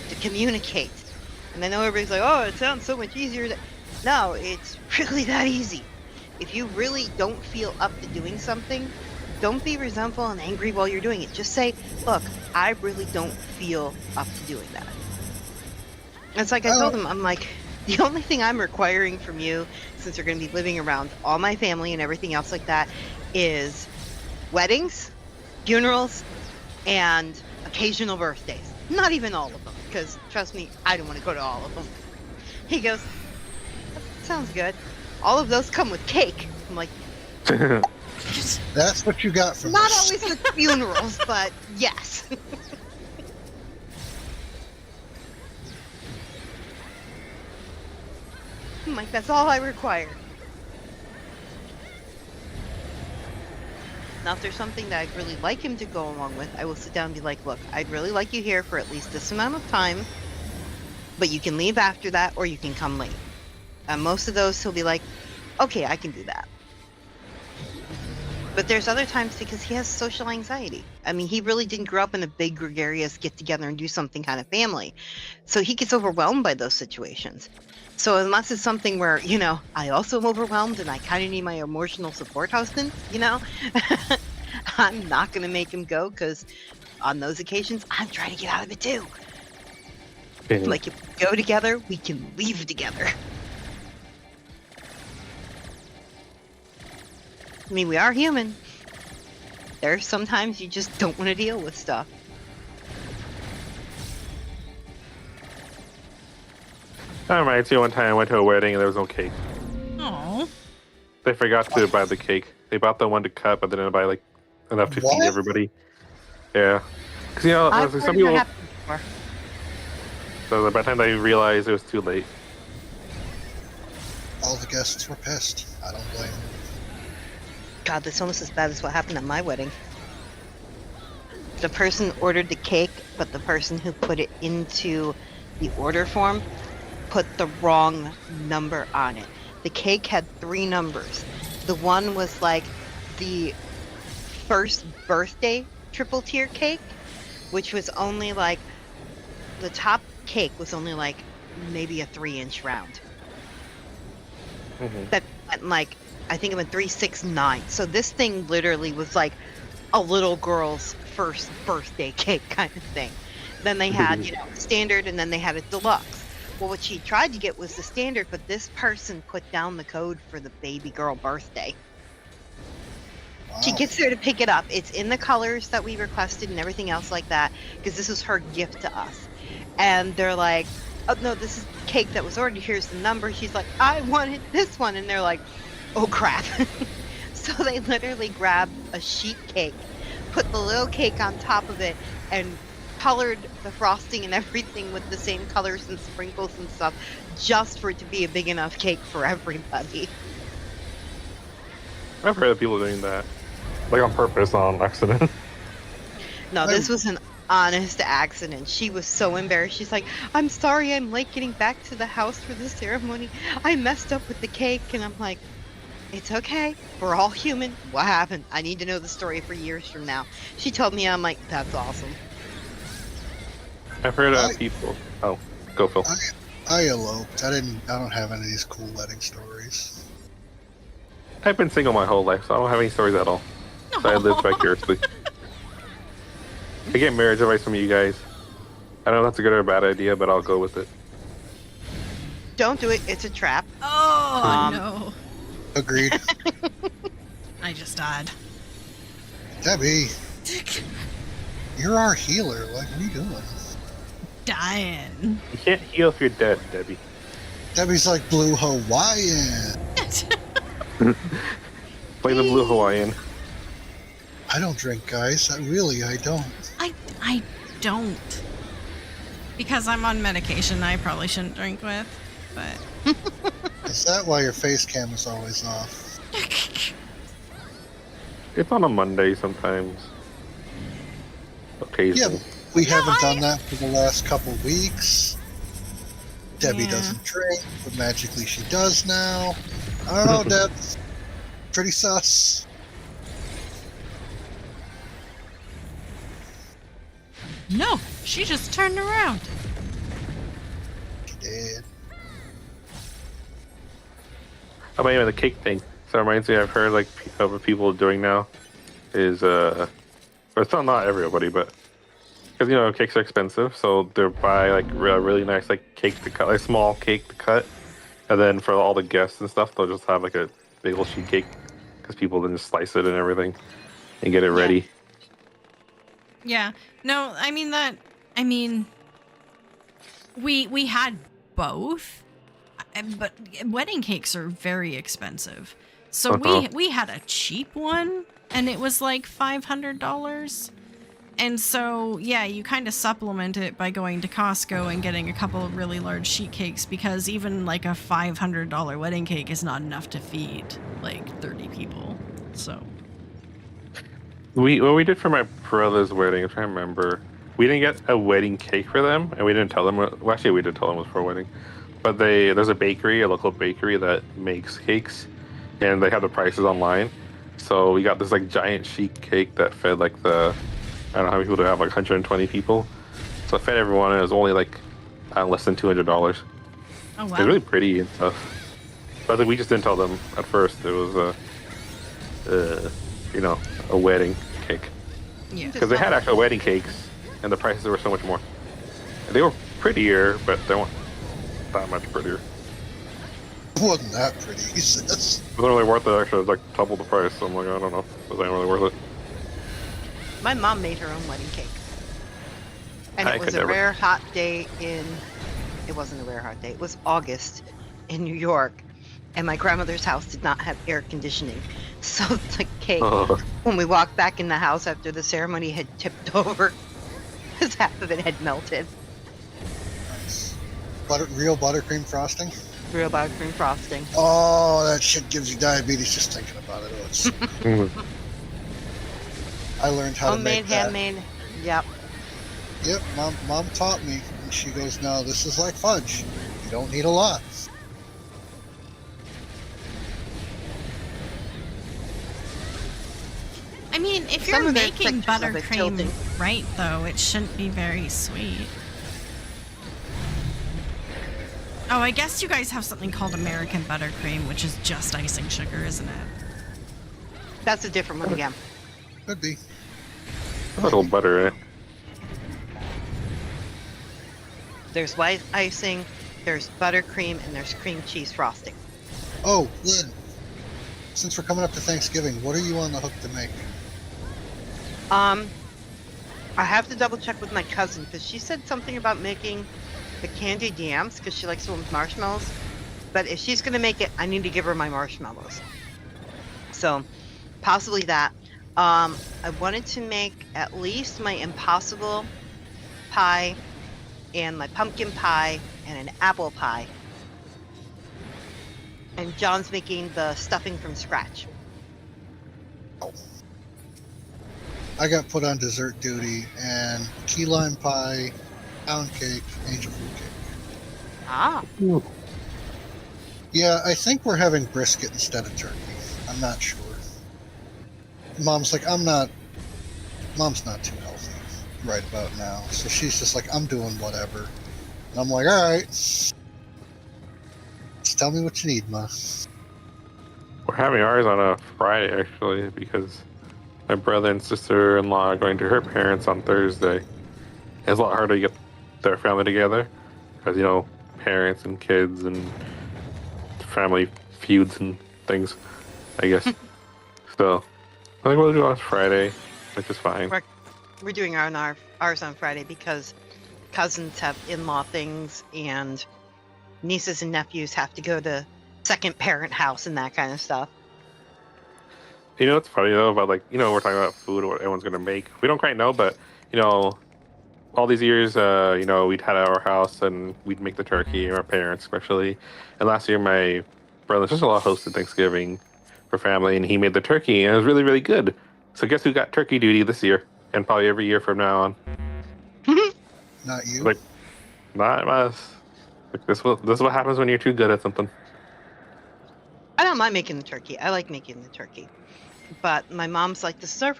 Speaker 2: to communicate. And I know everybody's like, oh, it sounds so much easier. No, it's really that easy. If you really don't feel up to doing something, don't be resentful and angry while you're doing it. Just say, look, I really don't feel up to doing that. It's like I told him, I'm like, the only thing I'm requiring from you, since you're going to be living around all my family and everything else like that, is weddings, funerals, and occasional birthdays. Not even all of them, because trust me, I don't want to go to all of them. He goes, that sounds good. All of those come with cake. I'm like,
Speaker 3: That's what you got from
Speaker 2: not
Speaker 3: this.
Speaker 2: always with funerals, but yes. I'm like, that's all I require. Now, if there's something that I'd really like him to go along with, I will sit down and be like, look, I'd really like you here for at least this amount of time, but you can leave after that or you can come late. And most of those, he'll be like, okay, I can do that. But there's other times because he has social anxiety. I mean, he really didn't grow up in a big gregarious get together and do something kind of family. So he gets overwhelmed by those situations. So unless it's something where, you know, I also am overwhelmed and I kind of need my emotional support husband, you know, I'm not going to make him go because on those occasions, I'm trying to get out of it too. Like if we go together, we can leave together. I mean, we are human. There's sometimes you just don't want to deal with stuff.
Speaker 4: That reminds me, one time I went to a wedding and there was no cake.
Speaker 1: Oh.
Speaker 4: They forgot to buy the cake. They bought the one to cut, but they didn't buy like enough to
Speaker 3: What?
Speaker 4: feed everybody. Yeah, because you know,
Speaker 2: I've
Speaker 4: some
Speaker 2: heard
Speaker 4: people.
Speaker 2: that happen before.
Speaker 4: So by the time they realized, it was too late.
Speaker 3: All the guests were pissed. I don't blame them.
Speaker 2: God, that's almost as bad as what happened at my wedding. The person ordered the cake, but the person who put it into the order form put the wrong number on it. The cake had 3 numbers. The one was like the first birthday triple tier cake, which was only like, the top cake was only like maybe a 3-inch round.
Speaker 4: Mm-hmm.
Speaker 2: That went like, I think it went 3, 6, 9. So this thing literally was like a little girl's first birthday cake kind of thing. Then they had, you know, standard, and then they had a deluxe. Well, what she tried to get was the standard, but this person put down the code for the baby girl birthday.
Speaker 3: Wow.
Speaker 2: She gets there to pick it up. It's in the colors that we requested and everything else like that, because this was her gift to us. And they're like, oh no, this is the cake that was ordered. Here's the number. She's like, I wanted this one. And they're like, oh crap. So they literally grabbed a sheet cake, put the little cake on top of it, and colored the frosting and everything with the same colors and sprinkles and stuff, just for it to be a big enough cake for everybody.
Speaker 4: I've heard of people doing that, like on purpose, not on accident.
Speaker 2: No, this was an honest accident. She was so embarrassed. She's like, I'm sorry I'm late getting back to the house for the ceremony. I messed up with the cake. And I'm like, it's okay. We're all human. What happened? I need to know the story for years from now. She told me, I'm like, that's awesome.
Speaker 4: I've heard of people. Oh, go Phil.
Speaker 3: I eloped. I don't have any of these cool wedding stories.
Speaker 4: I've been single my whole life, so I don't have any stories at all. So I live vicariously. I get marriage advice from you guys. I don't know if that's a good or a bad idea, but I'll go with it.
Speaker 2: Don't do it. It's a trap.
Speaker 1: Oh, no.
Speaker 3: Agreed.
Speaker 1: I just died.
Speaker 3: Debbie, you're our healer. Like, what are you doing?
Speaker 1: Dying.
Speaker 4: You can't heal if you're dead, Debbie.
Speaker 3: Debbie's like blue Hawaiian.
Speaker 4: Play the blue Hawaiian.
Speaker 3: I don't drink, guys. I don't.
Speaker 1: I don't. Because I'm on medication, I probably shouldn't drink with, but...
Speaker 3: Is that why your face cam is always off?
Speaker 4: It's on a Monday sometimes.
Speaker 3: Yeah,
Speaker 4: Occasionally.
Speaker 3: we haven't done that for the last couple weeks. Debbie
Speaker 1: Yeah.
Speaker 3: doesn't drink, but magically she does now. I don't know, Deb. Pretty sus.
Speaker 1: No, she just turned around.
Speaker 3: She did.
Speaker 4: Oh, but anyway, the cake thing. So it reminds me, I've heard like of what people are doing now is, but it's not everybody, but because cakes are expensive, so they'll buy like a really nice like cake to cut, like small cake to cut, and then for all the guests and stuff, they'll just have like a big old sheet cake because people then just slice it and everything and get it ready.
Speaker 1: Yeah. No, we had both, but wedding cakes are very expensive. So we had a cheap one, and it was like $500. And so, yeah, you kind of supplement it by going to Costco and getting a couple of really large sheet cakes, because even like a $500 wedding cake is not enough to feed like 30 people. So
Speaker 4: What we did for my brother's wedding, I'm trying to remember. We didn't get a wedding cake for them, and we didn't tell them. Well, actually, we did tell them it was for a wedding. But there's a local bakery that makes cakes, and they have the prices online. So we got this like giant sheet cake that fed like I don't know how many people to have, like 120 people. So it fed everyone, and it was only like less than $200.
Speaker 1: oh wow.
Speaker 4: It was really pretty and stuff. But we just didn't tell them at first. It was a wedding cake.
Speaker 1: Yeah.
Speaker 4: Because they had actual wedding cakes, and the prices were so much more. And they were prettier, but they weren't that much prettier.
Speaker 3: It wasn't that pretty, he says.
Speaker 4: It wasn't really worth it, actually. It was like double the price. So I'm like, I don't know. It wasn't really worth it.
Speaker 2: My mom made her own wedding cake. And
Speaker 4: I
Speaker 2: it was
Speaker 4: could
Speaker 2: a
Speaker 4: never.
Speaker 2: rare hot day it wasn't a rare hot day, it was August in New York. And my grandmother's house did not have air conditioning. So the cake, when we walked back in the house after the ceremony, had tipped over because half of it had melted.
Speaker 3: Nice. Real buttercream frosting?
Speaker 2: Real buttercream frosting.
Speaker 3: Oh, that shit gives you diabetes just thinking about it. Oh, it's... I learned how to make
Speaker 2: Homemade,
Speaker 3: that.
Speaker 2: handmade. Yep.
Speaker 3: Yep, mom taught me. And she goes, no, this is like fudge. You don't need a lot.
Speaker 1: I mean, if
Speaker 2: Some
Speaker 1: you're
Speaker 2: of their
Speaker 1: making
Speaker 2: pictures of it
Speaker 1: buttercream
Speaker 2: tilting.
Speaker 1: right, though, it shouldn't be very sweet. Oh, I guess you guys have something called American buttercream, which is just icing sugar, isn't it?
Speaker 2: That's a different one again.
Speaker 3: Could be.
Speaker 4: A little butter, eh?
Speaker 2: There's white icing, there's buttercream, and there's cream cheese frosting.
Speaker 3: Oh, Lynn. Since we're coming up to Thanksgiving, what are you on the hook to make?
Speaker 2: I have to double check with my cousin because she said something about making the candied yams because she likes the one with marshmallows. But if she's gonna make it, I need to give her my marshmallows. So, possibly that. I wanted to make at least my impossible pie and my pumpkin pie and an apple pie. And John's making the stuffing from scratch.
Speaker 3: I got put on dessert duty, and key lime pie, pound cake, angel food cake.
Speaker 2: Ah,
Speaker 3: Yeah, I think we're having brisket instead of turkey. I'm not sure. Mom's like, Mom's not too healthy right about now. So she's just like, I'm doing whatever. And I'm like, all right. Just tell me what you need, Ma.
Speaker 4: We're having ours on a Friday, actually, because my brother and sister-in-law are going to her parents on Thursday. It's a lot harder to get their family together because, parents and kids and family feuds and things, I guess. So I think we'll do it on Friday, which is fine.
Speaker 2: we're doing ours on Friday because cousins have in-law things and nieces and nephews have to go to second parent house and that kind of stuff.
Speaker 4: You know what's funny though about we're talking about food or what everyone's gonna make. We don't quite know, but all these years, we'd had our house and we'd make the turkey, our parents especially. And last year, my brother sister-in-law hosted Thanksgiving for family, and he made the turkey, and it was really, really good. So guess who got turkey duty this year, and probably every year from now on?
Speaker 3: Not you.
Speaker 4: Like, not us. Like, this is what happens when you're too good at something.
Speaker 2: I don't mind making the turkey. I like making the turkey. But my mom's like, this is our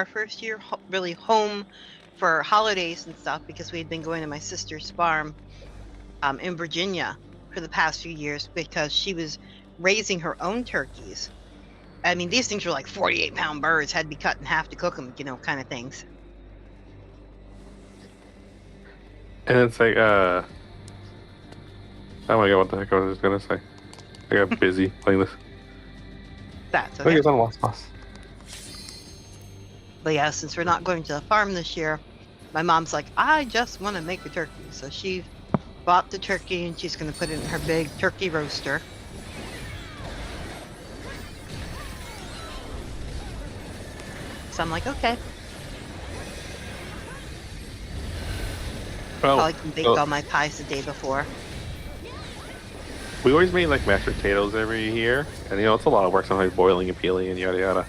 Speaker 2: first year really home for holidays and stuff, because we had been going to my sister's farm in Virginia for the past few years because she was raising her own turkeys. I mean, these things were like 48-pound birds, had to be cut in half to cook them, kind of things.
Speaker 4: And it's like, oh my god, what the heck I was just gonna say? I got busy playing this.
Speaker 2: That's
Speaker 4: I think
Speaker 2: okay.
Speaker 4: it's on Lost Boss.
Speaker 2: But yeah, since we're not going to the farm this year, my mom's like, I just want to make a turkey. So she bought the turkey and she's going to put it in her big turkey roaster. So I'm like, okay.
Speaker 4: Well,
Speaker 2: I can bake all my pies the day before.
Speaker 4: we always made like mashed potatoes every year, and it's a lot of work sometimes boiling and peeling and yada yada,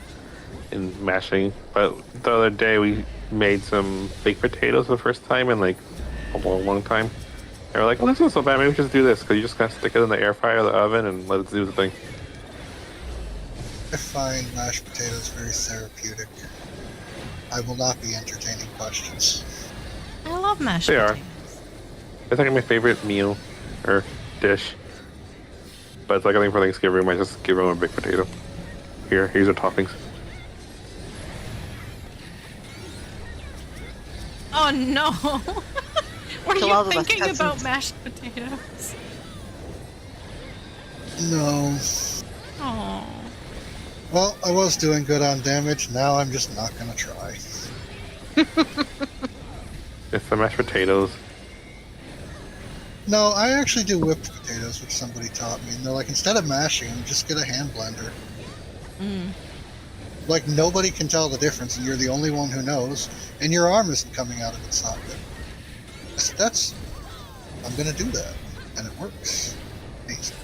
Speaker 4: and mashing. But the other day we made some baked potatoes for the first time in like a long time. And we're like, oh, this isn't so bad. Maybe we should just do this because you just kind of stick it in the air fryer or the oven and let it do the thing.
Speaker 3: I find mashed potatoes very therapeutic. I will not be entertaining questions.
Speaker 1: I love mashed
Speaker 4: They are.
Speaker 1: potatoes.
Speaker 4: It's like my favorite meal or dish. But it's like I think for Thanksgiving, I might just give them a baked potato. Here's the toppings.
Speaker 1: Oh no! What
Speaker 2: So
Speaker 1: are
Speaker 2: all
Speaker 1: you
Speaker 2: of us
Speaker 1: thinking
Speaker 2: cousins-
Speaker 1: about mashed potatoes?
Speaker 3: No.
Speaker 1: Oh.
Speaker 3: Well, I was doing good on damage. Now I'm just not gonna try.
Speaker 4: It's the mashed potatoes.
Speaker 3: No, I actually do whipped potatoes, which somebody taught me. And they're like, instead of mashing them, just get a hand blender.
Speaker 1: Mm.
Speaker 3: Like, nobody can tell the difference, and you're the only one who knows, and your arm isn't coming out of its socket. I'm gonna do that, and it works. Amazing.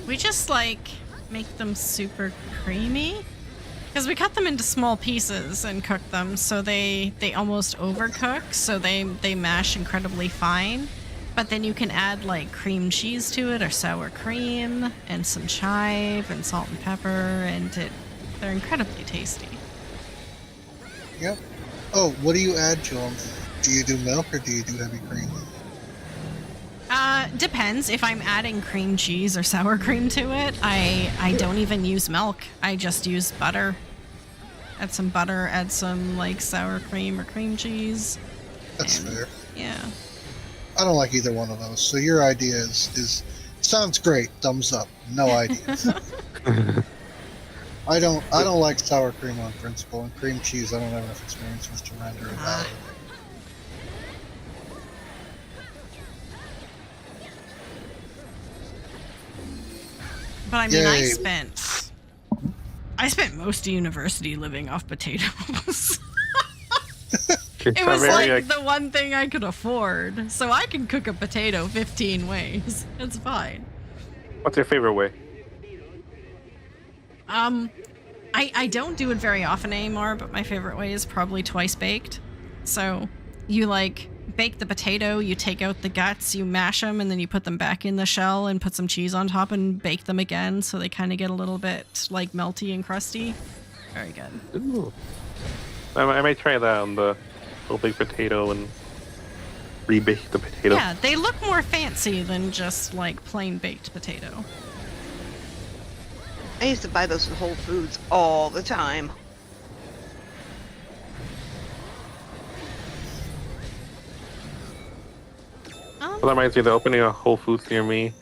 Speaker 1: We just make them super creamy. Because we cut them into small pieces and cook them, so they almost overcook, so they mash incredibly fine. But then you can add cream cheese to it or sour cream and some chive and salt and pepper, and they're incredibly tasty.
Speaker 3: Yep. Oh, what do you add to them? Do you do milk or do you do heavy cream?
Speaker 1: Depends. If I'm adding cream cheese or sour cream to it, I don't even use milk. I just use butter. Add some butter, add some sour cream or cream cheese.
Speaker 3: That's
Speaker 1: and,
Speaker 3: fair.
Speaker 1: Yeah.
Speaker 3: I don't like either one of those. So your idea is sounds great. Thumbs up. No idea. I don't like sour cream on principle, and cream cheese I don't have enough experience with to render it valid.
Speaker 1: But I mean,
Speaker 3: Yay.
Speaker 1: I spent most of university living off potatoes.
Speaker 4: It's
Speaker 1: It was
Speaker 4: very,
Speaker 1: the one thing I could afford. So I can cook a potato 15 ways. It's fine.
Speaker 4: what's your favorite way?
Speaker 1: I don't do it very often anymore, but my favorite way is probably twice baked. So you bake the potato, you take out the guts, you mash them, and then you put them back in the shell and put some cheese on top and bake them again, so they kind of get a little bit melty and crusty. Very good.
Speaker 4: Ooh. I might try that on the whole baked potato and rebake the potato.
Speaker 1: Yeah, they look more fancy than just plain baked potato.
Speaker 2: I used to buy those from Whole Foods all the time.
Speaker 4: Well, that reminds me, they're opening a Whole Foods near me.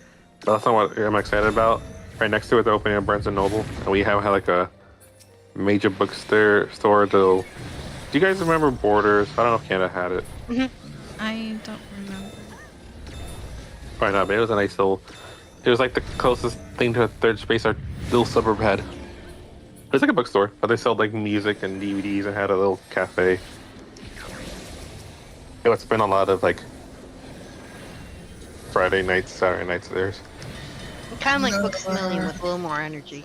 Speaker 4: But that's not what I'm excited about. Right next to it, they're opening a Barnes & Noble. And we have a major bookstore. Do you guys remember Borders? I don't know if Canada had it.
Speaker 1: I don't remember.
Speaker 4: Probably not, but it was a nice little... It was the closest thing to a third space our little suburb had. It's like a bookstore, but they sell like music and DVDs and had a little cafe. It would spend a lot of like Friday nights, Saturday nights there.
Speaker 2: Kind of like
Speaker 3: No,
Speaker 2: Books a Million with a little more energy.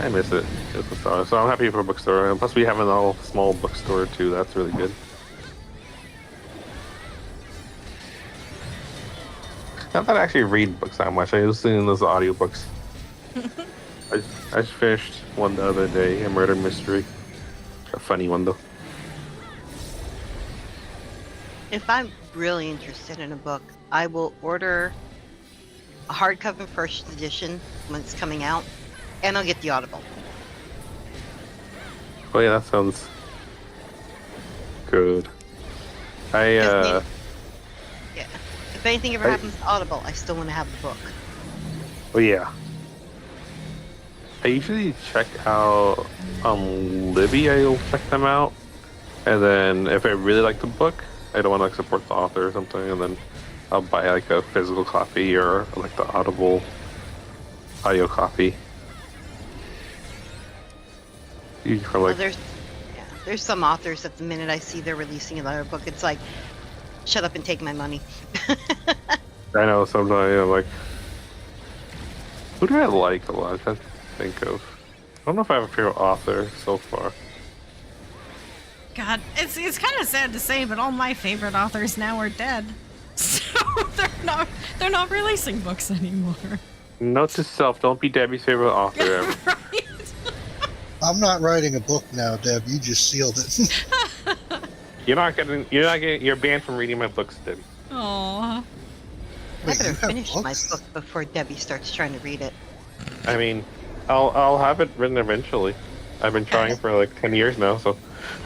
Speaker 4: I miss it. It's a star. So I'm happy for a bookstore. And plus we have an all small bookstore too. That's really good. Not that I actually read books that much. I was listening to those audiobooks. I just finished one the other day, a murder mystery. A funny one though.
Speaker 2: If I'm really interested in a book, I will order a hardcover first edition when it's coming out, and I'll get the Audible.
Speaker 4: Oh yeah, that sounds good.
Speaker 2: Yeah. If anything ever happens to Audible, I still want to have the book.
Speaker 4: Oh yeah. I usually check out Libby. I'll check them out, and then if I really like the book, I don't want to like support the author or something, and then I'll buy like a physical copy or like the Audible audio copy. Usually for like
Speaker 2: There's some authors that the minute I see they're releasing another book, it's like, shut up and take my money.
Speaker 4: I know sometimes I'm like, who do I like a lot? I have to think of. I don't know if I have a favorite author so far.
Speaker 1: God, it's kind of sad to say, but all my favorite authors now are dead, so they're not releasing books anymore.
Speaker 4: Note to self: don't be Debbie's favorite author ever.
Speaker 1: Right?
Speaker 3: I'm not writing a book now, Deb. You just sealed it.
Speaker 4: You're banned from reading my books, Debbie.
Speaker 1: Aww.
Speaker 2: I
Speaker 3: Wait,
Speaker 2: better
Speaker 3: you have
Speaker 2: finish my
Speaker 3: books?
Speaker 2: book before Debbie starts trying to read it.
Speaker 4: I mean, I'll have it written eventually. I've been trying for like 10 years now, so.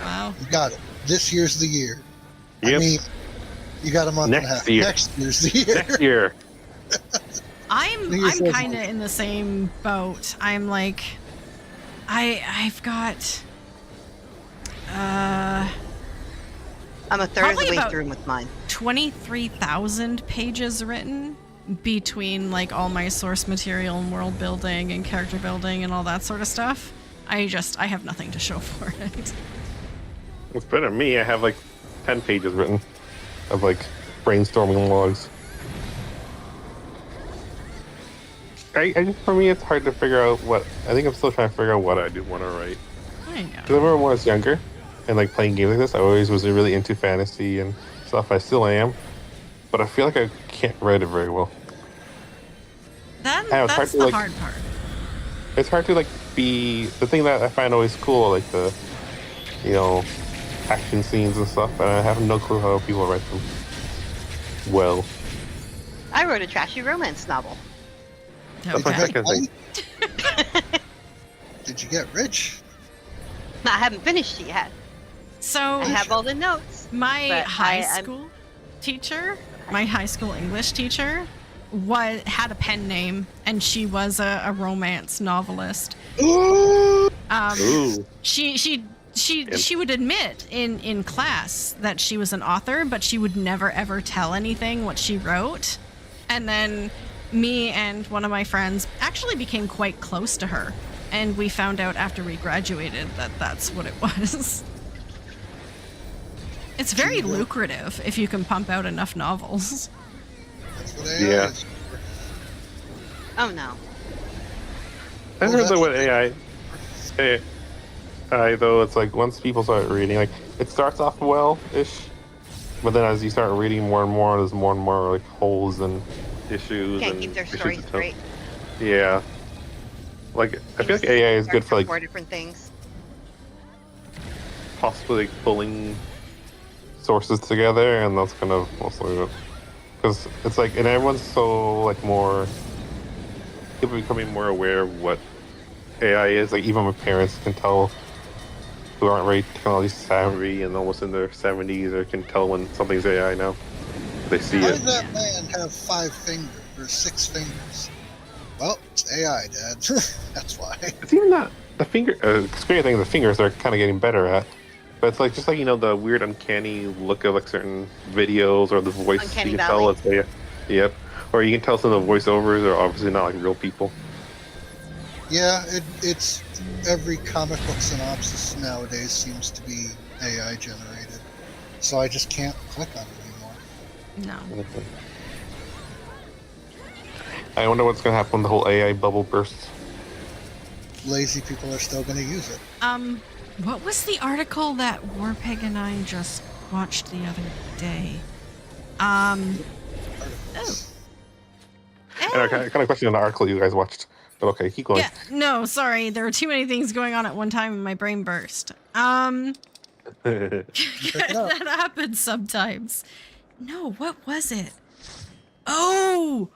Speaker 1: Wow.
Speaker 3: You got it. This year's the year.
Speaker 4: Yep.
Speaker 3: I mean, you got a month and a
Speaker 4: Next
Speaker 3: half.
Speaker 4: year.
Speaker 3: Next year's the year.
Speaker 4: Next year.
Speaker 1: I'm
Speaker 3: Maybe
Speaker 1: kind of in the same boat. I'm like, I've got
Speaker 2: I'm a third of the
Speaker 1: Probably
Speaker 2: way
Speaker 1: about-
Speaker 2: through with mine.
Speaker 1: 23,000 pages written between like all my source material and world building and character building and all that sort of stuff. I have nothing to show for it.
Speaker 4: It's better than me. I have like 10 pages written of like brainstorming logs. For me, it's hard to figure out what. I think I'm still trying to figure out what I do want to write.
Speaker 1: I know.
Speaker 4: Because I remember when I was younger and like playing games like this, I always was really into fantasy and stuff. I still am, but I feel like I can't write it very well.
Speaker 1: That,
Speaker 4: I know, it's hard
Speaker 1: that's
Speaker 4: to,
Speaker 1: the
Speaker 4: like-
Speaker 1: hard part.
Speaker 4: It's hard to like be the thing that I find always cool, like the, action scenes and stuff. And I have no clue how people write them well.
Speaker 2: I wrote a trashy romance novel.
Speaker 4: That's my
Speaker 1: Okay.
Speaker 4: second thing.
Speaker 3: Did you get rich?
Speaker 2: I haven't finished it yet.
Speaker 1: So
Speaker 2: I have all the notes.
Speaker 1: my
Speaker 2: but
Speaker 1: high
Speaker 2: I'm-
Speaker 1: school teacher, my high school English teacher, had a pen name, and she was a romance novelist.
Speaker 4: Ooh.
Speaker 1: She would admit in class that she was an author, but she would never ever tell anything what she wrote. And then me and one of my friends actually became quite close to her, and we found out after we graduated that that's what it was. It's very lucrative if you can pump out enough novels.
Speaker 3: That's what AI
Speaker 4: Yeah.
Speaker 3: is.
Speaker 2: Oh no.
Speaker 4: I
Speaker 3: Well,
Speaker 4: heard that
Speaker 3: that's-
Speaker 4: with AI, though, it's like once people start reading, like it starts off well-ish, but then as you start reading more and more, there's more and more like holes and issues.
Speaker 2: Can't
Speaker 4: and
Speaker 2: keep their
Speaker 4: issues
Speaker 2: stories
Speaker 4: to tell.
Speaker 2: straight.
Speaker 4: Yeah. Like I feel like AI is good for like
Speaker 2: four different things.
Speaker 4: possibly like pulling sources together, and that's kind of mostly it. Because it's like, and everyone's so like more people becoming more aware of what AI is. Like even my parents can tell, who aren't very technology savvy and almost in their 70s, or can tell when something's AI now. They see
Speaker 3: Why
Speaker 4: it.
Speaker 3: does that man have 5 fingers or 6 fingers? Well, it's AI, Dad. That's why.
Speaker 4: It's even not the finger. Scary thing, the fingers are kind of getting better at. But it's like just like the weird uncanny look of like certain videos or the voice
Speaker 2: Uncanny
Speaker 4: you can
Speaker 2: Valley.
Speaker 4: tell it's AI. Yep. Or you can tell some of the voiceovers are obviously not like real people.
Speaker 3: Yeah, it's every comic book synopsis nowadays seems to be AI generated, so I just can't click on it anymore.
Speaker 1: No.
Speaker 4: I wonder what's gonna happen when the whole AI bubble bursts.
Speaker 3: Lazy people are still going to use it.
Speaker 1: What was the article that Warpig and I just watched the other day? Oh.
Speaker 4: And I kind of question on the article you guys watched, but okay, keep going.
Speaker 1: Yeah, no, sorry. There were too many things going on at one time and my brain burst. That happens sometimes. No, what was it? Oh,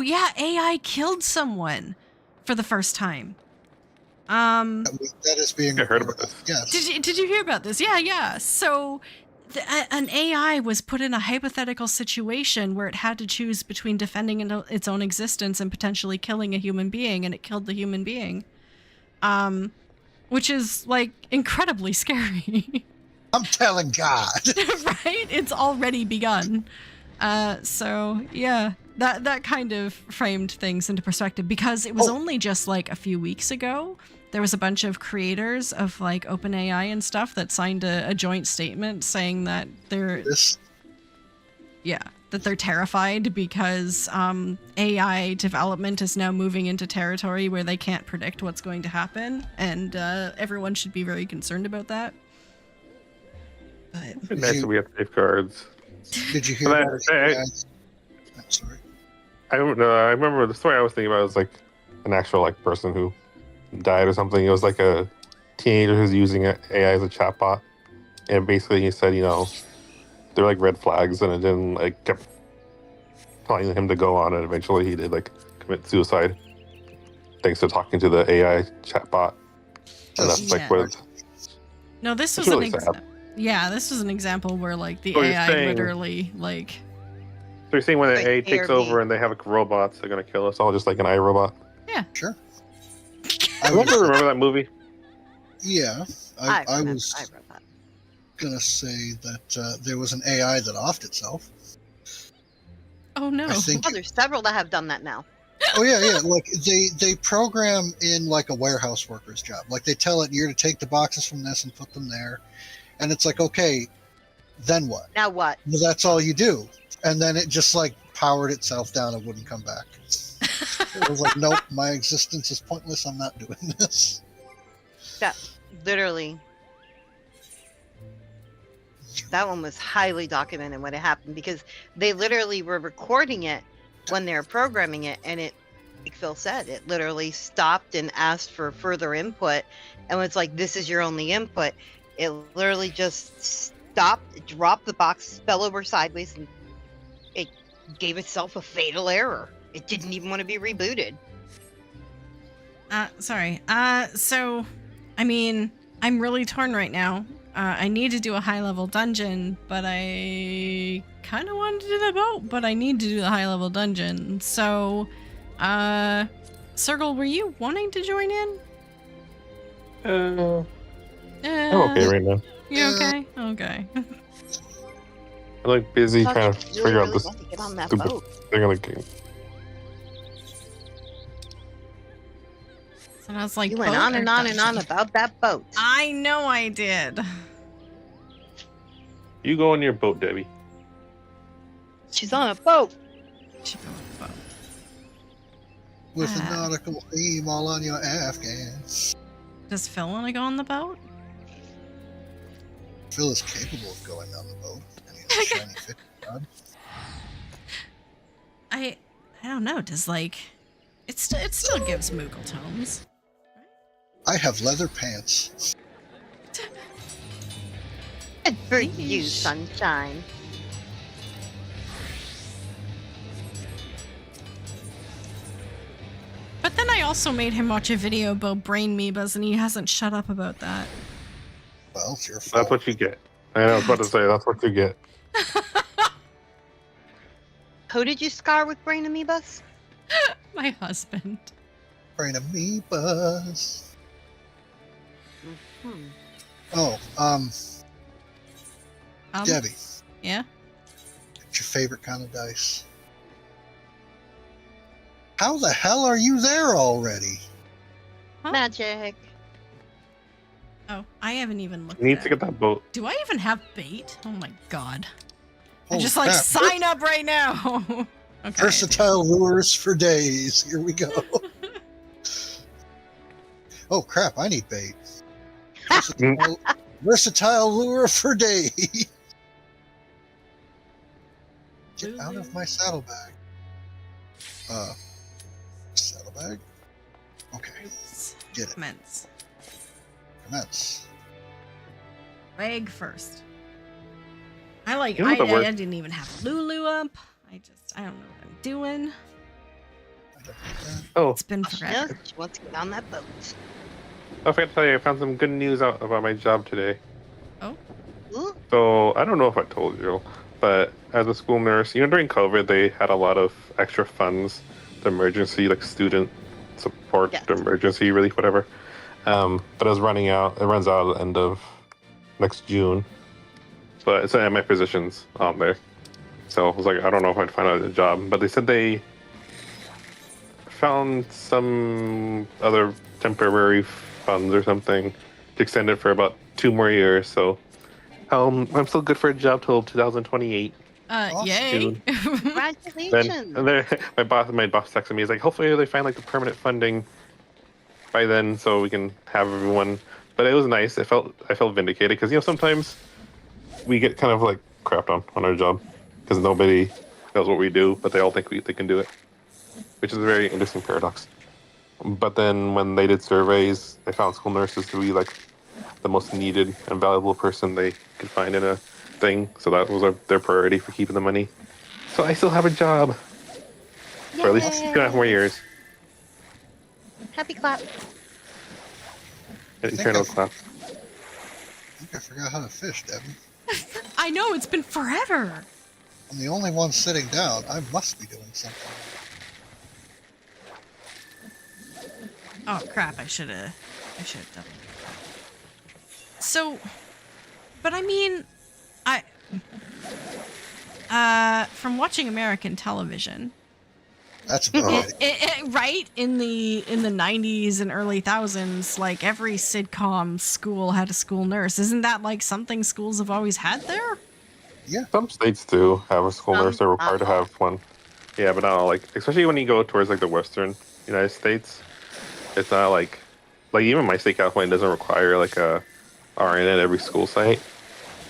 Speaker 1: yeah, AI killed someone for the first time.
Speaker 3: That is being
Speaker 4: I heard about this.
Speaker 3: Yes.
Speaker 1: Did you hear about this? Yeah. So an AI was put in a hypothetical situation where it had to choose between defending its own existence and potentially killing a human being, and it killed the human being. Which is like incredibly scary.
Speaker 3: I'm telling God.
Speaker 1: Right? It's already begun. So yeah, that kind of framed things into perspective, because it was only just like a few weeks ago. There was a bunch of creators of like OpenAI and stuff that signed a joint statement saying that they're terrified because AI development is now moving into territory where they can't predict what's going to happen, and everyone should be very concerned about that. But
Speaker 4: It'd be nice if we had safeguards.
Speaker 3: Did you hear about it? I'm sorry.
Speaker 4: I don't know. I remember the story I was thinking about was like an actual like person who died or something. It was like a teenager who's using AI as a chatbot, and basically he said, they're like red flags, and it didn't like kept telling him to go on, and eventually he did like commit suicide thanks to talking to the AI chatbot. And that's like what.
Speaker 1: No, this was
Speaker 4: really
Speaker 1: an
Speaker 4: sad.
Speaker 1: Yeah, this was an example where like the
Speaker 4: So you're
Speaker 1: AI
Speaker 4: saying-
Speaker 1: literally like.
Speaker 4: So you're saying when the
Speaker 2: Like
Speaker 4: AI takes
Speaker 2: ARB.
Speaker 4: over and they have like robots, they're gonna kill us all, just like an iRobot.
Speaker 3: Sure.
Speaker 4: I remember that movie.
Speaker 3: Yeah,
Speaker 2: I
Speaker 3: I
Speaker 2: remember-
Speaker 3: was
Speaker 2: I wrote that.
Speaker 3: gonna say that there was an AI that offed itself.
Speaker 1: Oh no.
Speaker 3: I think.
Speaker 2: Oh, there's several that have done that now.
Speaker 3: Oh yeah. Like they program in like a warehouse worker's job. Like they tell it you're to take the boxes from this and put them there, and it's like, okay, then what?
Speaker 2: Now what?
Speaker 3: Well, that's all you do, and then it just like powered itself down and wouldn't come back. It was like, nope, my existence is pointless. I'm not doing this.
Speaker 2: Literally. That one was highly documented when it happened, because they literally were recording it when they were programming it, and it, like Phil said, it literally stopped and asked for further input and was like, this is your only input. It literally just stopped, it dropped the box, fell over sideways, and it gave itself a fatal error. It didn't even want to be rebooted.
Speaker 1: Sorry. So, I mean, I'm really torn right now. I need to do a high-level dungeon, but I kind of wanted to do the boat, but I need to do the high-level dungeon. So, Circle, were you wanting to join in?
Speaker 4: I'm okay right now.
Speaker 1: You okay? Okay.
Speaker 4: I'm like busy trying to
Speaker 2: Really,
Speaker 4: figure out
Speaker 2: really
Speaker 4: this
Speaker 2: want to get on that
Speaker 4: stupid
Speaker 2: boat.
Speaker 4: thing on the game.
Speaker 1: So I was like,
Speaker 2: You went
Speaker 1: boat
Speaker 2: on
Speaker 1: or
Speaker 2: and on and on
Speaker 1: dungeon?
Speaker 2: about that boat.
Speaker 1: I know I did.
Speaker 4: You go on your boat, Debbie.
Speaker 2: She's on a boat.
Speaker 1: Should go with the boat.
Speaker 3: With a nautical theme all on your Afghan.
Speaker 1: Does Phil want to go on the boat?
Speaker 3: Phil is capable of going on the boat. And he's a shiny fish rod.
Speaker 1: I don't know. Does like it still gives Moogle tomes.
Speaker 3: I have leather pants.
Speaker 2: Good for you,
Speaker 1: Yeesh.
Speaker 2: sunshine.
Speaker 1: But then I also made him watch a video about brain amoebas, and he hasn't shut up about that.
Speaker 3: Well, it's your fault.
Speaker 4: That's what you get. I was about to say, that's what you get.
Speaker 2: Who did you scar with brain amoebas?
Speaker 1: My husband.
Speaker 3: Brain amoebas.
Speaker 2: Hmm.
Speaker 3: Oh, Debbie,
Speaker 1: Yeah.
Speaker 3: what's your favorite kind of dice? How the hell are you there already?
Speaker 1: Huh?
Speaker 2: Magic.
Speaker 1: Oh, I haven't even looked
Speaker 4: You need
Speaker 1: at
Speaker 4: to get that boat.
Speaker 1: Do I even have bait? Oh my god. I
Speaker 3: Holy
Speaker 1: just like
Speaker 3: crap.
Speaker 1: sign up right now. Okay.
Speaker 3: Versatile lures for days. Here we go. Oh crap, I need bait. Versatile lure for days. Get out of my saddlebag. Saddlebag? Okay,
Speaker 1: Oops.
Speaker 3: get it.
Speaker 1: Commence.
Speaker 3: Commence.
Speaker 1: Leg first. I like.
Speaker 4: You know what the worst-
Speaker 1: I didn't even have Lulu up. I don't know what I'm doing.
Speaker 4: Oh,
Speaker 1: It's been
Speaker 2: Yeah,
Speaker 1: forever.
Speaker 2: she wants to get on that boat.
Speaker 4: I forgot to tell you, I found some good news out about my job today.
Speaker 2: Ooh,
Speaker 4: So I don't know if I told you, but as a school nurse, during COVID, they had a lot of extra funds, the emergency, like student support,
Speaker 2: Yes.
Speaker 4: the emergency relief, whatever. But it was running out. It runs out at the end of next June. But it's at my positions on there. So I was like, I don't know if I'd find a job. But they said they found some other temporary funds or something to extend it for about 2 more years. So I'm still good for a job till 2028.
Speaker 3: Awesome.
Speaker 1: Yay.
Speaker 2: congratulations.
Speaker 4: My boss texted me. He's like, hopefully they find like the permanent funding by then, so we can have everyone. But it was nice. I felt vindicated because sometimes we get kind of like crapped on our job because nobody knows what we do, but they all think they can do it, which is a very interesting paradox. But then when they did surveys, they found school nurses to be like the most needed and valuable person they could find in a thing. So that was their priority for keeping the money. So I still have a job for at least 2.5 more years.
Speaker 2: Happy clap.
Speaker 4: An eternal clap.
Speaker 3: I think I forgot how to fish, Debbie.
Speaker 1: I know, it's been forever.
Speaker 3: I'm the only one sitting down. I must be doing something.
Speaker 1: Oh crap, I should have done it. So, but I mean, from watching American television,
Speaker 3: That's about it.
Speaker 1: right in the 90s and early thousands, like every sitcom school had a school nurse. Isn't that like something schools have always had there?
Speaker 4: Some states do have a school nurse. They're required to have one. Yeah, but not all, like, especially when you go towards like the western United States. It's not like even my state, California, doesn't require like a RN at every school site.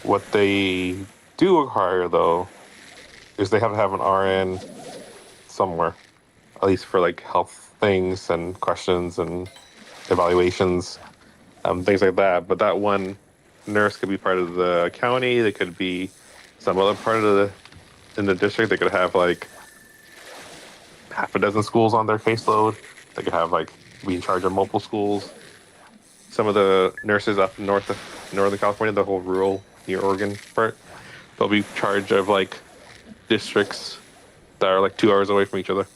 Speaker 4: What they do require though is they have to have an RN somewhere, at least for like health things and questions and evaluations, things like that. But that one nurse could be part of the county. They could be some other part of in the district. They could have like half a dozen schools on their caseload. They could have like be in charge of multiple schools. Some of the nurses up north of Northern California, the whole rural near Oregon part, they'll be in charge of like districts that are like 2 hours away from each other.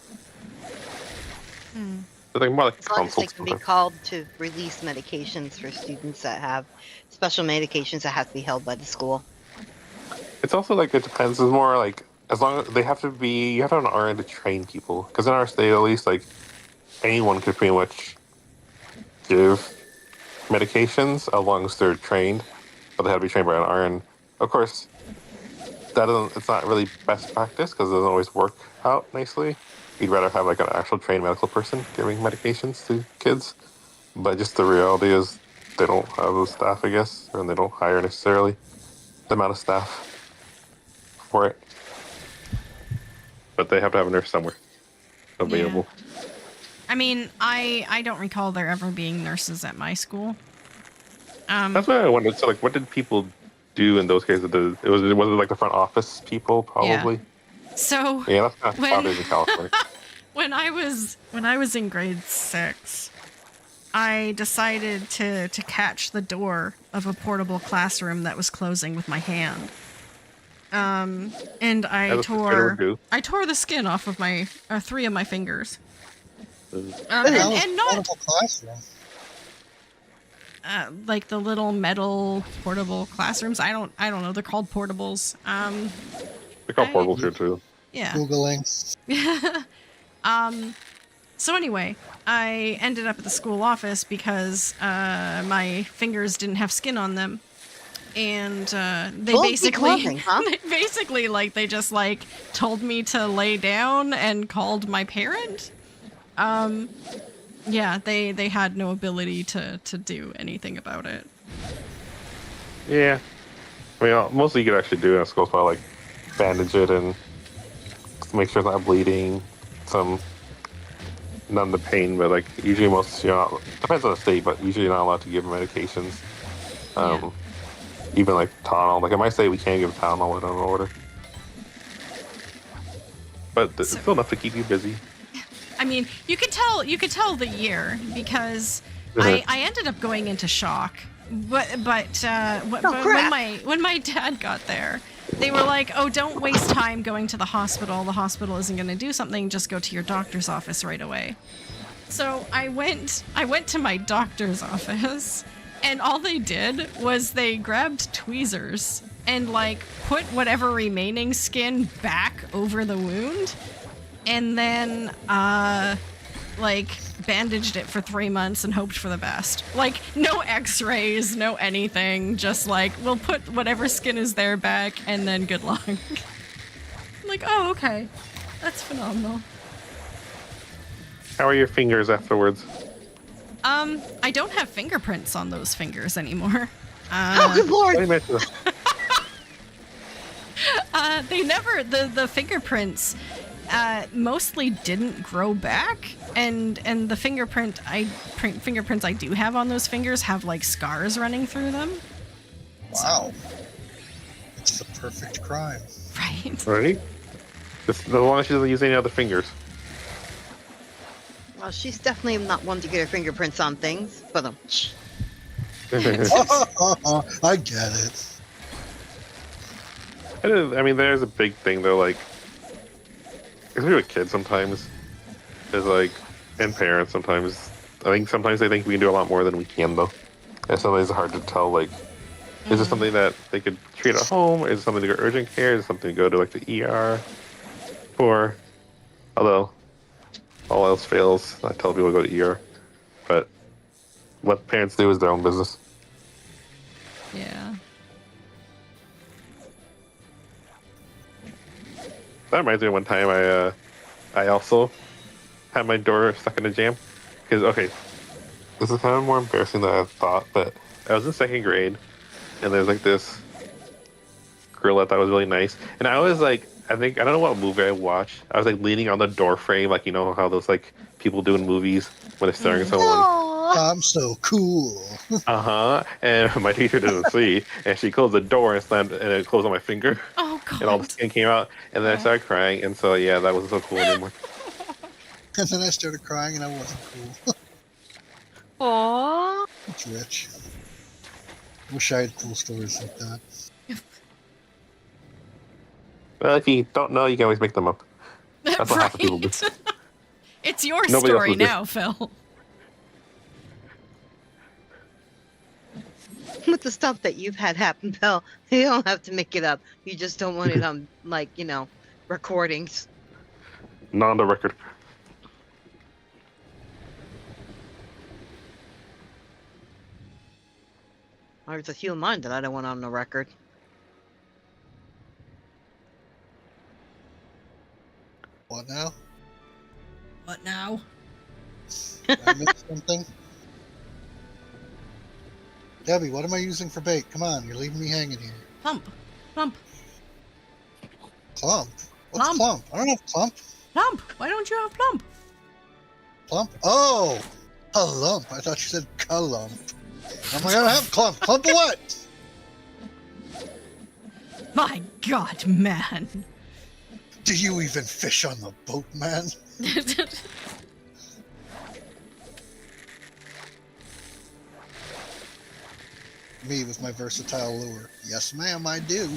Speaker 4: They're like more like
Speaker 2: As long as they
Speaker 4: consults.
Speaker 2: can be called to release medications for students that have special medications that have to be held by the school.
Speaker 4: It's also like it depends. It's more like as long as you have to have an RN to train people. Because in our state, at least, like anyone could pretty much give medications as long as they're trained, but they have to be trained by an RN. Of course, it's not really best practice because it doesn't always work out nicely. You'd rather have like an actual trained medical person giving medications to kids. But just the reality is they don't have the staff, I guess, and they don't hire necessarily the amount of staff for it. But they have to have a nurse somewhere available.
Speaker 1: I mean, I don't recall there ever being nurses at my school.
Speaker 4: That's why I wondered. So, like, what did people do in those cases? Was it like the front office people, probably?
Speaker 1: So
Speaker 4: Yeah, that's kind of
Speaker 1: when-
Speaker 4: bothers in California.
Speaker 1: when I was in grade 6, I decided to catch the door of a portable classroom that was closing with my hand. And I
Speaker 4: As a fitter would do.
Speaker 1: tore the skin off of my 3 of my fingers.
Speaker 3: That was
Speaker 1: And not
Speaker 3: portable classroom.
Speaker 1: like the little metal portable classrooms. I don't know. They're called portables.
Speaker 4: They call portables here too.
Speaker 1: Yeah.
Speaker 3: Googling.
Speaker 1: So anyway, I ended up at the school office because my fingers didn't have skin on them. And they
Speaker 2: Full
Speaker 1: basically,
Speaker 2: decluttering, huh?
Speaker 1: they just like told me to lay down and called my parent. Yeah, they had no ability to do anything about it.
Speaker 4: Yeah. I mean, mostly you could actually do in a school spot, like bandage it and make sure it's not bleeding, numb the pain, but like usually most, depends on the state, but usually you're not allowed to give medications.
Speaker 1: Yeah.
Speaker 4: Even like Tylenol. Like I might say we can't give Tylenol without an order. But it's still enough to keep you busy.
Speaker 1: I mean, you could tell the year because I ended up going into shock. But when my dad got there, they were like, "Oh, don't waste time going to the hospital. The hospital isn't going to do something. Just go to your doctor's office right away." So I went to my doctor's office, and all they did was they grabbed tweezers and like put whatever remaining skin back over the wound, and then like bandaged it for 3 months and hoped for the best. Like no x-rays, no anything, just like we'll put whatever skin is there back and then good luck. I'm like, oh, okay. That's phenomenal.
Speaker 4: How are your fingers afterwards?
Speaker 1: I don't have fingerprints on those fingers anymore.
Speaker 2: Oh, good lord!
Speaker 1: They never, the fingerprints mostly didn't grow back, and the fingerprints I do have on those fingers have like scars running through them.
Speaker 3: Wow. It's the perfect crime.
Speaker 1: Right.
Speaker 4: Ready? The one she doesn't use any other fingers.
Speaker 2: Well, she's definitely not one to get her fingerprints on things, but
Speaker 3: I get it.
Speaker 4: I mean, there's a big thing though, like, especially with kids sometimes, there's like, and parents sometimes, I think sometimes they think we can do a lot more than we can though. And sometimes it's hard to tell, like, is this something that they could treat at home? Is it something to go urgent care? Is it something to go to like the ER for? Although, all else fails, I tell people to go to ER. But what parents do is their own business.
Speaker 1: Yeah.
Speaker 4: That reminds me of one time I also had my door stuck in a jam. Because, okay, this is kind of more embarrassing than I thought, but I was in 2nd grade, and there's like this girl that I thought was really nice. And I was like, I don't know what movie I watched. I was like leaning on the door frame, like, you know how those like people do in movies when they're staring at someone.
Speaker 3: I'm so cool.
Speaker 4: And my teacher didn't see, and she closed the door and slammed, and it closed on my finger.
Speaker 1: Oh god.
Speaker 4: And all the skin came out, and then I started crying, and so yeah, that wasn't so cool anymore.
Speaker 3: And then I started crying and I wasn't cool.
Speaker 2: aww.
Speaker 3: It's rich. Wish I had cool stories like that.
Speaker 4: Well, if you don't know, you can always make them up. That's what half the people do.
Speaker 1: It's your
Speaker 4: Nobody else
Speaker 1: story
Speaker 4: will do.
Speaker 1: now, Phil.
Speaker 2: With the stuff that you've had happen, Bill, you don't have to make it up. You just don't want it on, like, recordings.
Speaker 4: Not on the record.
Speaker 2: There's a few of mine that I don't want on the record.
Speaker 3: What now?
Speaker 1: What now?
Speaker 3: Did I miss something? Debbie, what am I using for bait? Come on, you're leaving me hanging here.
Speaker 1: Plump. Plump.
Speaker 3: Clump? What's
Speaker 1: Plump.
Speaker 3: clump? I don't have clump.
Speaker 1: Plump. Why don't you have plump?
Speaker 3: Clump? Oh! A lump. I thought you said clump. I'm like, I don't have clump. Clump of what?
Speaker 1: My god, man.
Speaker 3: Do you even fish on the boat, man? Me with my versatile lure. Yes, ma'am, I do.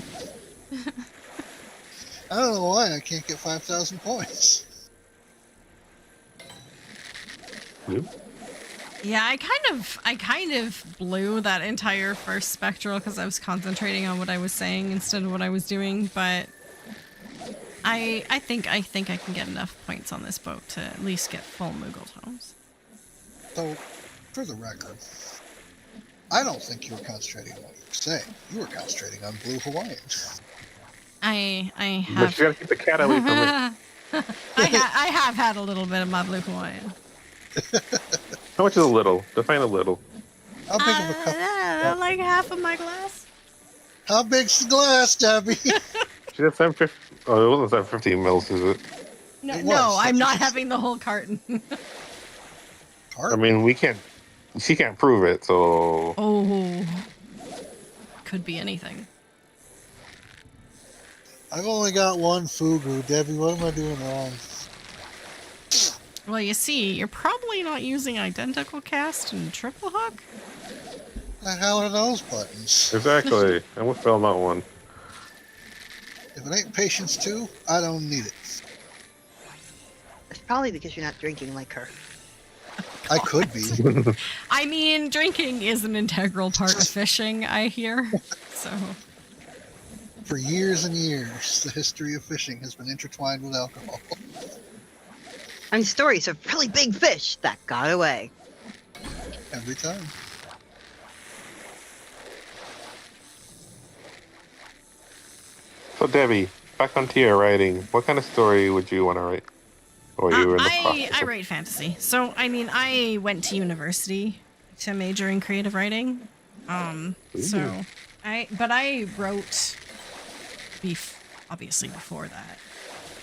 Speaker 3: I don't know why I can't get 5,000 points.
Speaker 1: Yeah, I kind of blew that entire first spectral because I was concentrating on what I was saying instead of what I was doing, but I think I can get enough points on this boat to at least get full Moogle tomes.
Speaker 3: So, for the record, I don't think you were concentrating on what you were saying. You were concentrating on Blue Hawaiian.
Speaker 1: I
Speaker 4: But
Speaker 1: have
Speaker 4: you gotta keep the cat away from it.
Speaker 1: I have had a little bit of my Blue Hawaiian.
Speaker 4: How much is a little? Define a little.
Speaker 3: How big of a cup?
Speaker 1: Like half of my glass.
Speaker 3: How big's the glass, Debbie?
Speaker 4: She said 750. Oh, it wasn't 750 mils, is it?
Speaker 1: No,
Speaker 3: It
Speaker 1: no,
Speaker 3: was.
Speaker 1: I'm not having the whole carton.
Speaker 4: I mean, we can't. She can't prove it, so.
Speaker 1: Oh, could be anything.
Speaker 3: I've only got one fugu, Debbie. What am I doing wrong?
Speaker 1: Well, you see, you're probably not using identical cast and triple hook.
Speaker 3: The hell are those buttons?
Speaker 4: Exactly. I almost fell on that one.
Speaker 3: If it ain't patience 2, I don't need it.
Speaker 2: It's probably because you're not drinking like her.
Speaker 3: I could be.
Speaker 1: I mean, drinking is an integral part of fishing, I hear. So,
Speaker 3: For years and years, the history of fishing has been intertwined with alcohol.
Speaker 2: And stories of really big fish that got away.
Speaker 3: Every time.
Speaker 4: So, Debbie, back onto your writing. What kind of story would you want to write? Or you were in the process
Speaker 1: I
Speaker 4: of-
Speaker 1: write fantasy. So, I mean, I went to university to major in creative writing. So I wrote obviously before that.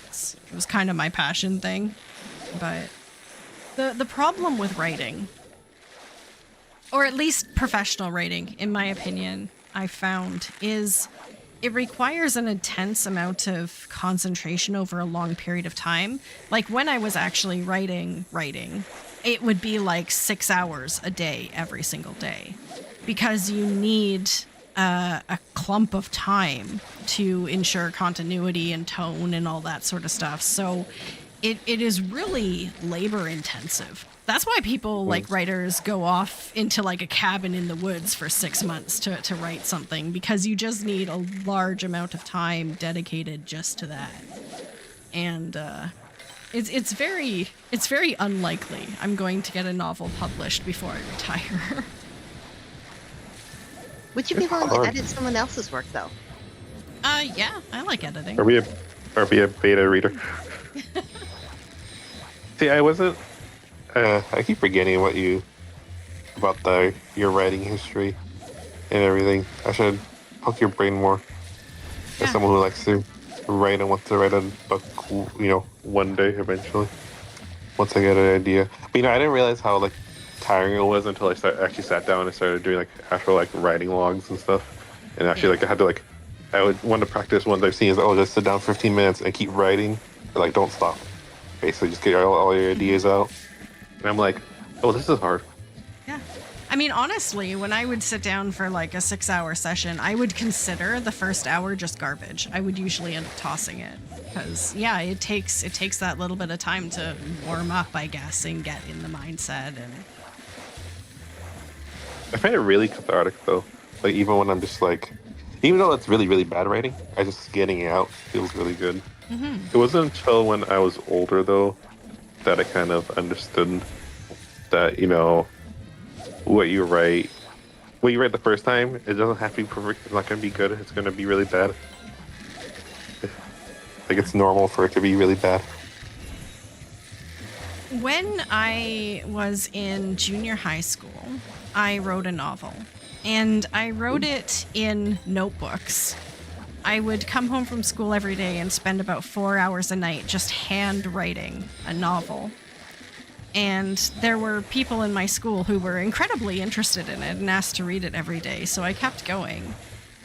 Speaker 1: It was kind of my passion thing. But the problem with writing, or at least professional writing, in my opinion, I found is it requires an intense amount of concentration over a long period of time. Like when I was actually writing, it would be like 6 hours a day every single day, because you need a clump of time to ensure continuity and tone and all that sort of stuff. So it is really labor intensive. That's why people, like writers, go off into like a cabin in the woods for 6 months to write something, because you just need a large amount of time dedicated just to that. And it's very unlikely I'm going to get a novel published before I retire.
Speaker 2: Would you be
Speaker 4: It's
Speaker 2: willing
Speaker 4: hard.
Speaker 2: to edit someone else's work, though?
Speaker 1: Yeah, I like editing.
Speaker 4: Or be a beta reader. See, I wasn't. I keep forgetting about your writing history and everything. I should poke your brain more.
Speaker 1: Yeah.
Speaker 4: As someone who likes to write and wants to write a book, one day eventually. Once I get an idea. But I didn't realize how tiring it was until I actually sat down and started doing actual writing logs and stuff. And actually I would want to practice ones I've seen is just sit down 15 minutes and keep writing. And, don't stop. Basically just get all your ideas out. And I'm like, oh, this is hard.
Speaker 1: Yeah. I mean, honestly, when I would sit down for a 6-hour session, I would consider the first hour just garbage. I would usually end up tossing it because, it takes that little bit of time to warm up, I guess, and get in the mindset. And
Speaker 4: I find it really cathartic though. Even when I'm just even though it's really, really bad writing, just getting it out feels really good. Mm-hmm. It wasn't until when I was older though that I kind of understood that, what you write the first time, it doesn't have to be perfect. It's not going to be good. It's going to be really bad. It's normal for it to be really bad.
Speaker 1: when I was in junior high school, I wrote a novel. And I wrote it in notebooks. I would come home from school every day and spend about 4 hours a night just handwriting a novel. And there were people in my school who were incredibly interested in it and asked to read it every day, so I kept going.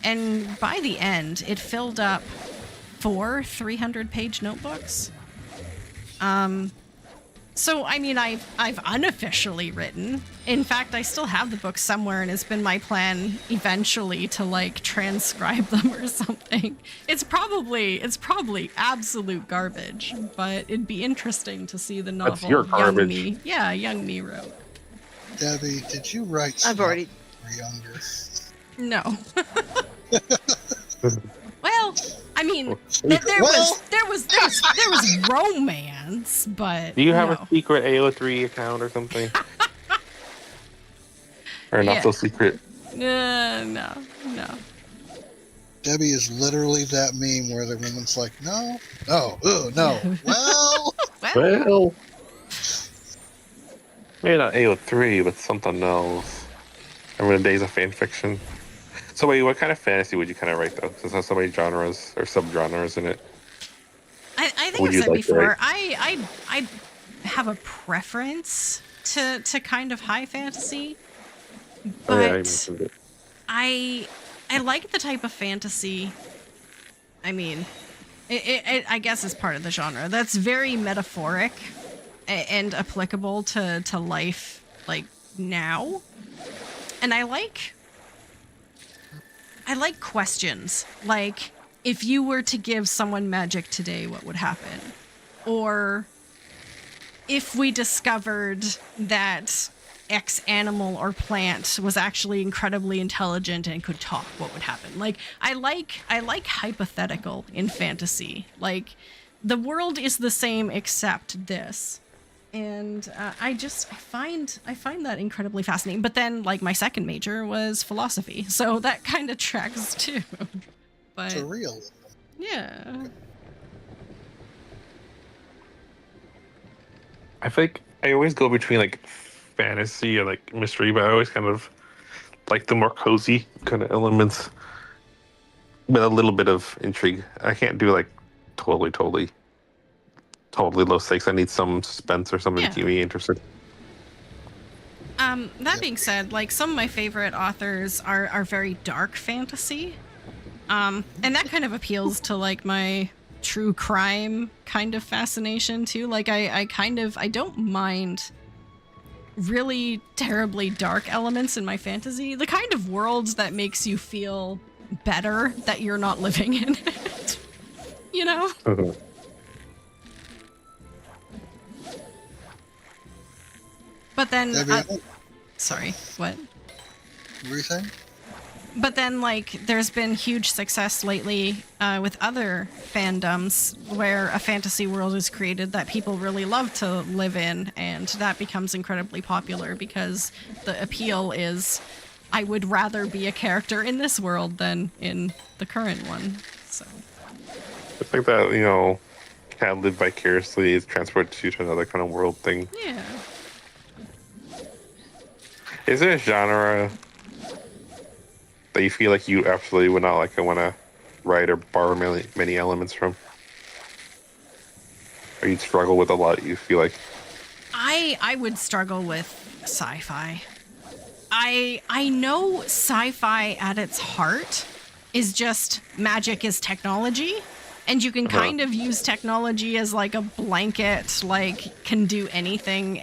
Speaker 1: And by the end, it filled up 4 300-page notebooks. So, I mean, I've unofficially written. In fact, I still have the book somewhere, and it's been my plan eventually to, transcribe them or something. It's probably absolute garbage, but it'd be interesting to see the novel
Speaker 4: That's your garbage.
Speaker 1: young me wrote.
Speaker 3: Debbie, did you write
Speaker 2: I've already.
Speaker 3: for younger?
Speaker 1: No. Well, I mean, there was romance, but
Speaker 4: Do you have
Speaker 1: no.
Speaker 4: a secret AO3 account or something? Or not
Speaker 1: Yeah.
Speaker 4: so secret?
Speaker 1: No.
Speaker 3: Debbie is literally that meme where the woman's like, no, no. Well,
Speaker 4: Well, maybe not AO3, but something else. Remember the days of fan fiction? So wait, what kind of fantasy would you kind of write though? Since it has so many genres or subgenres in it.
Speaker 1: I think
Speaker 4: Would
Speaker 1: I
Speaker 4: you
Speaker 1: said
Speaker 4: like to
Speaker 1: before,
Speaker 4: write?
Speaker 1: I have a preference to kind of high fantasy,
Speaker 4: Oh yeah, I
Speaker 1: but
Speaker 4: mentioned it.
Speaker 1: I like the type of fantasy. I mean, I guess it's part of the genre that's very metaphoric and applicable to life like now, and I like questions like, if you were to give someone magic today, what would happen? Or if we discovered that X animal or plant was actually incredibly intelligent and could talk, what would happen? Like, I like hypothetical in fantasy. Like, the world is the same except this. And I find that incredibly fascinating. But then, like, my second major was philosophy, so that kind of tracks too. But
Speaker 3: it's a real.
Speaker 1: yeah.
Speaker 4: I feel like I always go between like fantasy and like mystery, but I always kind of like the more cozy kind of elements with a little bit of intrigue. I can't do like totally low stakes. I need some suspense or something
Speaker 1: Yeah.
Speaker 4: to keep me interested.
Speaker 1: That being said, like, some of my favorite authors are very dark fantasy. And that kind of appeals to like my true crime kind of fascination too. Like, I don't mind really terribly dark elements in my fantasy. The kind of worlds that makes you feel better that you're not living in it. You know? But then
Speaker 3: Debbie,
Speaker 1: sorry, what?
Speaker 3: what were you saying?
Speaker 1: But then, like, there's been huge success lately with other fandoms where a fantasy world is created that people really love to live in, and that becomes incredibly popular because the appeal is, I would rather be a character in this world than in the current one. So
Speaker 4: It's like that, you know, can't live vicariously is transported you to another kind of world thing.
Speaker 1: yeah.
Speaker 4: Is there a genre that you feel like you absolutely would not like and want to write or borrow many elements from? Or you'd struggle with a lot, you feel like?
Speaker 1: I would struggle with sci-fi. I know sci-fi at its heart is just magic is technology, and you can kind of use technology as like a blanket, like, can do anything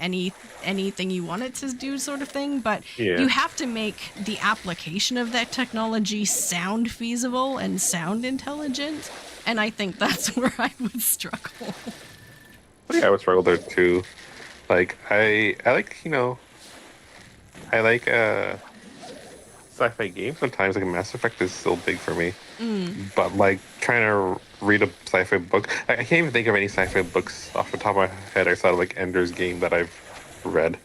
Speaker 1: you want it to do sort of thing, but you have to make the application of that technology sound feasible and sound intelligent, and I think that's where I would struggle.
Speaker 4: Yeah, I would struggle there too. Like, I like, you know, I like sci-fi games sometimes. Like, Mass Effect is still big for me. But, like, trying to read a sci-fi book, I can't even think of any sci-fi books off the top of my head outside of, like, Ender's Game that I've read.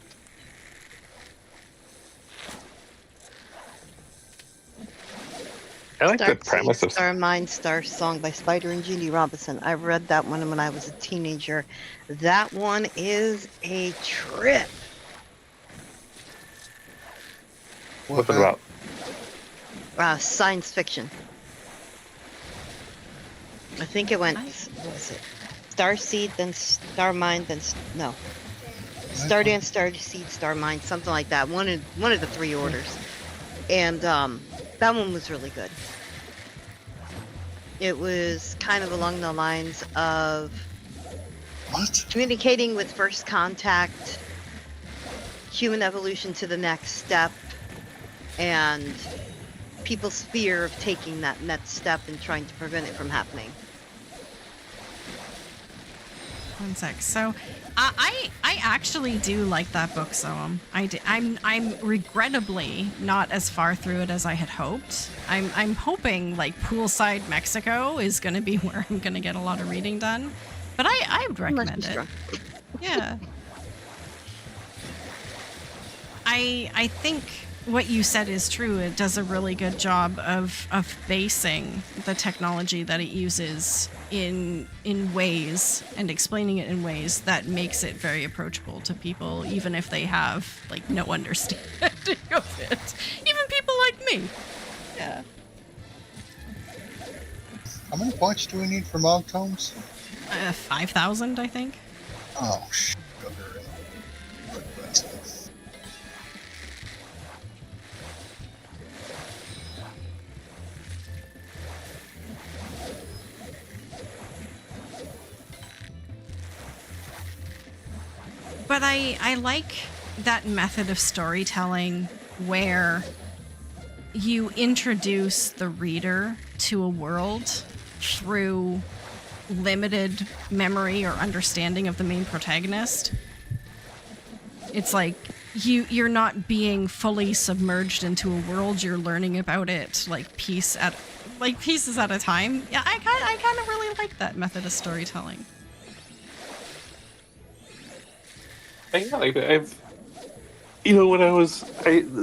Speaker 4: I like the premise of
Speaker 2: Star Mind, Star Song by Spider and Jeannie Robinson. I read that one when I was a teenager. That one is a trip.
Speaker 4: what's it about.
Speaker 2: Science fiction. I think it went, what was it? Starseed, then Starmind, then no. Stardance, Starseed, Starmind, something like that. One of the three orders. And that one was really good. It was kind of along the lines of
Speaker 3: What?
Speaker 2: communicating with first contact, human evolution to the next step, and people's fear of taking that next step and trying to prevent it from happening.
Speaker 1: 1 sec. So, I actually do like that book, Soam. I'm regrettably not as far through it as I had hoped. I'm hoping like poolside Mexico is going to be where I'm going to get a lot of reading done. But I would recommend it.
Speaker 2: Strong.
Speaker 1: Yeah. I think what you said is true. It does a really good job of basing the technology that it uses in ways and explaining it in ways that makes it very approachable to people, even if they have like no understanding of it. Even people like me. Yeah.
Speaker 3: How many points do we need for Mog Tomes?
Speaker 1: 5,000, I think.
Speaker 3: Oh, sugar.
Speaker 1: But I like that method of storytelling where you introduce the reader to a world through limited memory or understanding of the main protagonist. It's like you're not being fully submerged into a world, you're learning about it like pieces at a time. Yeah, I kind of really like that method of storytelling.
Speaker 4: Yeah, like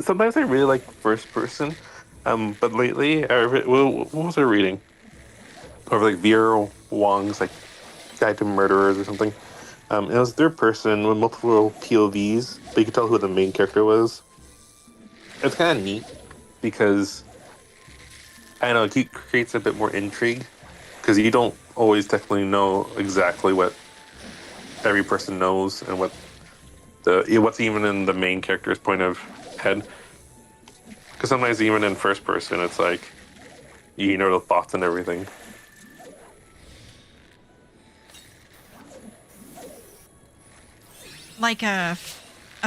Speaker 4: sometimes I really like first person, but lately, what was I reading? Over like Vera Wong's like Guide to Murderers or something. It was third person with multiple POVs, but you could tell who the main character was. It's kind of neat because I don't know, it creates a bit more intrigue because you don't always technically know exactly what every person knows and what's even in the main character's point of head. Because sometimes even in first person, it's like you know the thoughts and everything.
Speaker 1: Like a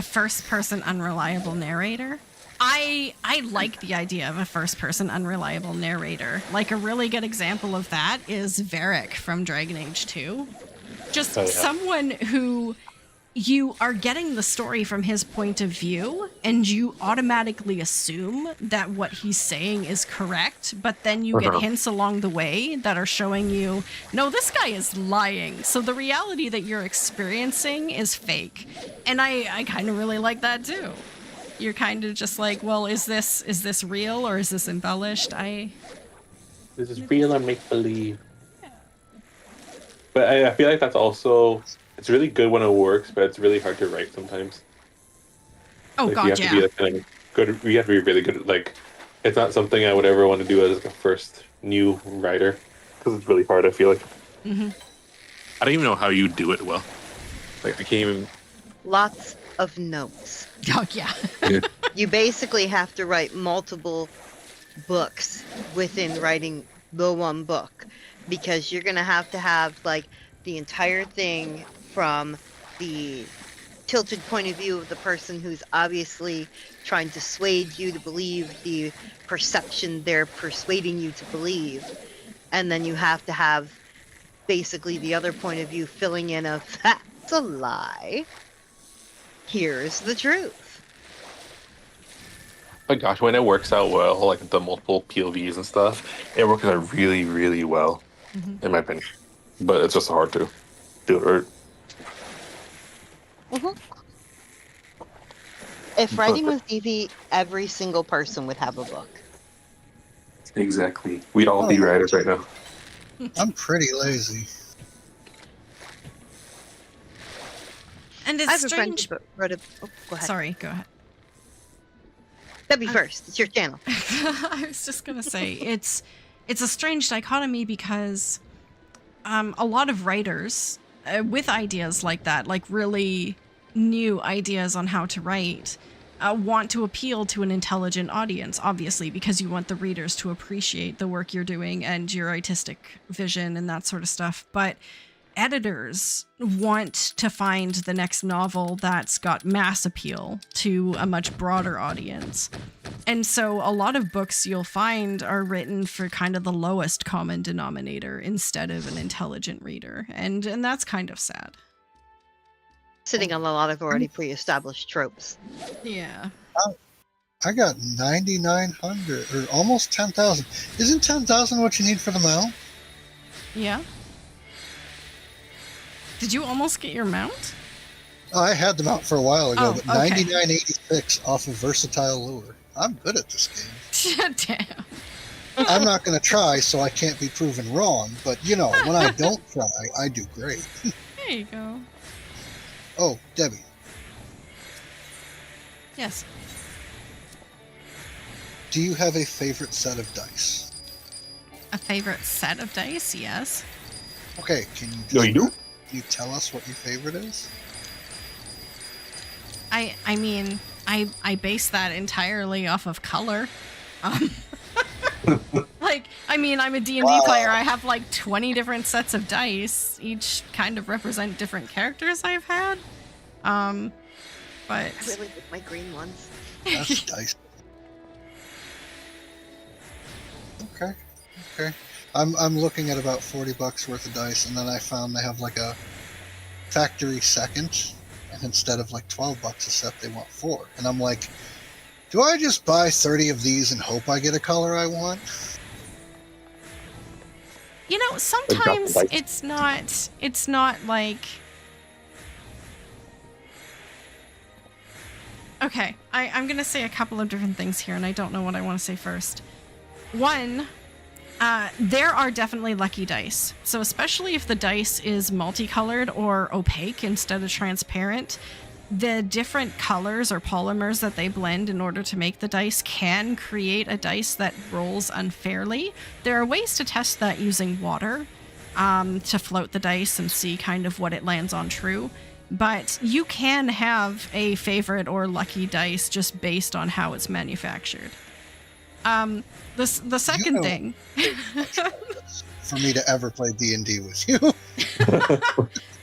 Speaker 1: first-person unreliable narrator. I like the idea of a first-person unreliable narrator. Like a really good example of that is Relic from Dragon Age 2. Just someone who you are getting the story from his point of view, and you automatically assume that what he's saying is correct, but then you get hints along the way that are showing you, no, this guy is lying. So the reality that you're experiencing is fake. And I kind of really like that too. You're kind of just like, well, is this real or is this embellished?
Speaker 4: This is real or make believe. Yeah. But I feel like that's also, it's really good when it works, but it's really hard to write sometimes.
Speaker 1: Oh,
Speaker 4: like,
Speaker 1: God,
Speaker 4: you have to be like, kind of good. You have to be really good. Like, it's not something I would ever want to do as like, a first new writer because it's really hard. I feel like.
Speaker 1: Mm-hmm.
Speaker 4: I don't even know how you do it well. Like, I can't even.
Speaker 2: Lots of notes.
Speaker 1: Oh, yeah.
Speaker 2: You basically have to write multiple books within writing the one book because you're going to have like the entire thing from the tilted point of view of the person who's obviously trying to sway you to believe the perception they're persuading you to believe. And then you have to have basically the other point of view filling in of, that's a lie. Here's the truth.
Speaker 4: Oh gosh, when it works out well, like the multiple POVs and stuff, it works out really, really well, in my opinion. But it's just hard to do it right.
Speaker 2: Mm-hmm. If writing was easy, every single person would have a book.
Speaker 4: Exactly. We'd all be writers right now.
Speaker 3: I'm pretty lazy.
Speaker 1: And
Speaker 2: I
Speaker 1: it's
Speaker 2: have a friend
Speaker 1: strange.
Speaker 2: who wrote a. Oh, go ahead.
Speaker 1: Sorry, go ahead.
Speaker 2: Debbie first. It's your channel.
Speaker 1: I was just gonna say it's a strange dichotomy because a lot of writers with ideas like that, like really new ideas on how to write, want to appeal to an intelligent audience, obviously, because you want the readers to appreciate the work you're doing and your artistic vision and that sort of stuff. But editors want to find the next novel that's got mass appeal to a much broader audience. And so a lot of books you'll find are written for kind of the lowest common denominator instead of an intelligent reader. And that's kind of sad.
Speaker 2: Sitting on a lot of already pre-established tropes.
Speaker 1: Yeah.
Speaker 3: I got 9,900 or almost 10,000. Isn't 10,000 what you need for the mount?
Speaker 1: Yeah. Did you almost get your mount?
Speaker 3: Oh, I had the mount for a while ago,
Speaker 1: Oh,
Speaker 3: but
Speaker 1: okay.
Speaker 3: 9986 off of Versatile Lure. I'm good at this game.
Speaker 1: Damn.
Speaker 3: I'm not going to try, so I can't be proven wrong. But, you know, when I don't try, I do great.
Speaker 1: There you go.
Speaker 3: Oh, Debbie,
Speaker 1: Yes.
Speaker 3: do you have a favorite set of dice?
Speaker 1: A favorite set of dice? Yes.
Speaker 3: Okay, can you
Speaker 4: No, you do?
Speaker 3: Can you tell us what your favorite is?
Speaker 1: I mean, I base that entirely off of color. Um, like, I mean, I'm a D&D
Speaker 3: Wow.
Speaker 1: player. I have like 20 different sets of dice. Each kind of represent different characters I've had. But
Speaker 2: I really like my green ones.
Speaker 3: That's dice. Okay. I'm looking at about $40 worth of dice, and then I found they have like a factory second, and instead of like $12 a set, they want 4. And I'm like, do I just buy 30 of these and hope I get a color I want?
Speaker 1: you know, sometimes
Speaker 4: dice.
Speaker 1: it's not like. Okay, I'm gonna say a couple of different things here, and I don't know what I want to say first. One, there are definitely lucky dice. So especially if the dice is multicolored or opaque instead of transparent, the different colors or polymers that they blend in order to make the dice can create a dice that rolls unfairly. There are ways to test that using water, to float the dice and see kind of what it lands on true. But you can have a favorite or lucky dice just based on how it's manufactured. The second thing.
Speaker 3: For me to ever play D&D with you.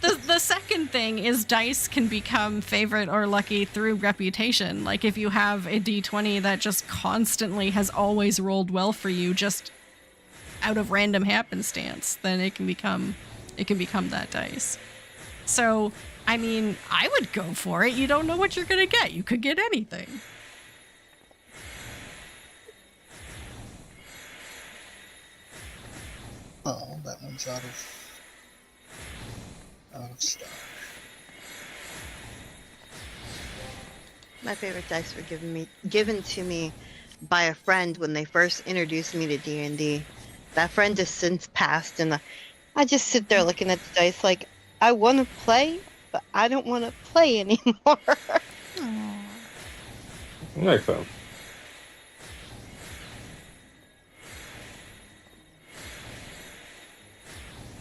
Speaker 1: The second thing is dice can become favorite or lucky through reputation. Like if you have a D20 that just constantly has always rolled well for you, just out of random happenstance, then it can become that dice. So, I mean, I would go for it. You don't know what you're gonna get. You could get anything.
Speaker 3: Oh, that one's out of stock.
Speaker 2: My favorite dice were given to me by a friend when they first introduced me to D&D. That friend has since passed, and I just sit there looking at the dice like, I want to play, but I don't want to play anymore.
Speaker 4: Nice though.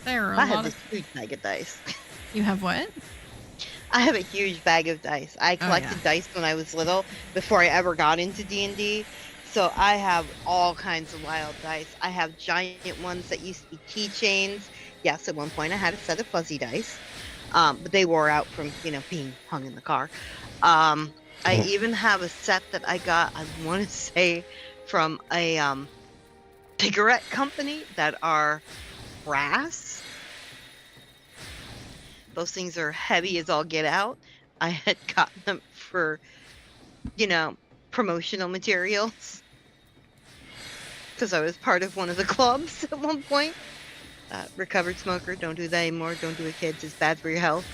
Speaker 1: There are
Speaker 2: I
Speaker 1: a
Speaker 2: have
Speaker 1: lot
Speaker 2: this
Speaker 1: of.
Speaker 2: huge bag of dice.
Speaker 1: You have what?
Speaker 2: I have a huge bag of dice. I collected dice when I was little, before I ever got into D&D. So I have all kinds of wild dice. I have giant ones that used to be keychains. Yes, at one point I had a set of fuzzy dice, but they wore out from being hung in the car. I even have a set that I got, I want to say, from a cigarette company that are brass. Those things are heavy as all get out. I had gotten them for, promotional materials. Because I was part of one of the clubs at one point. Recovered smoker, don't do that anymore. Don't do it, kids. It's bad for your health.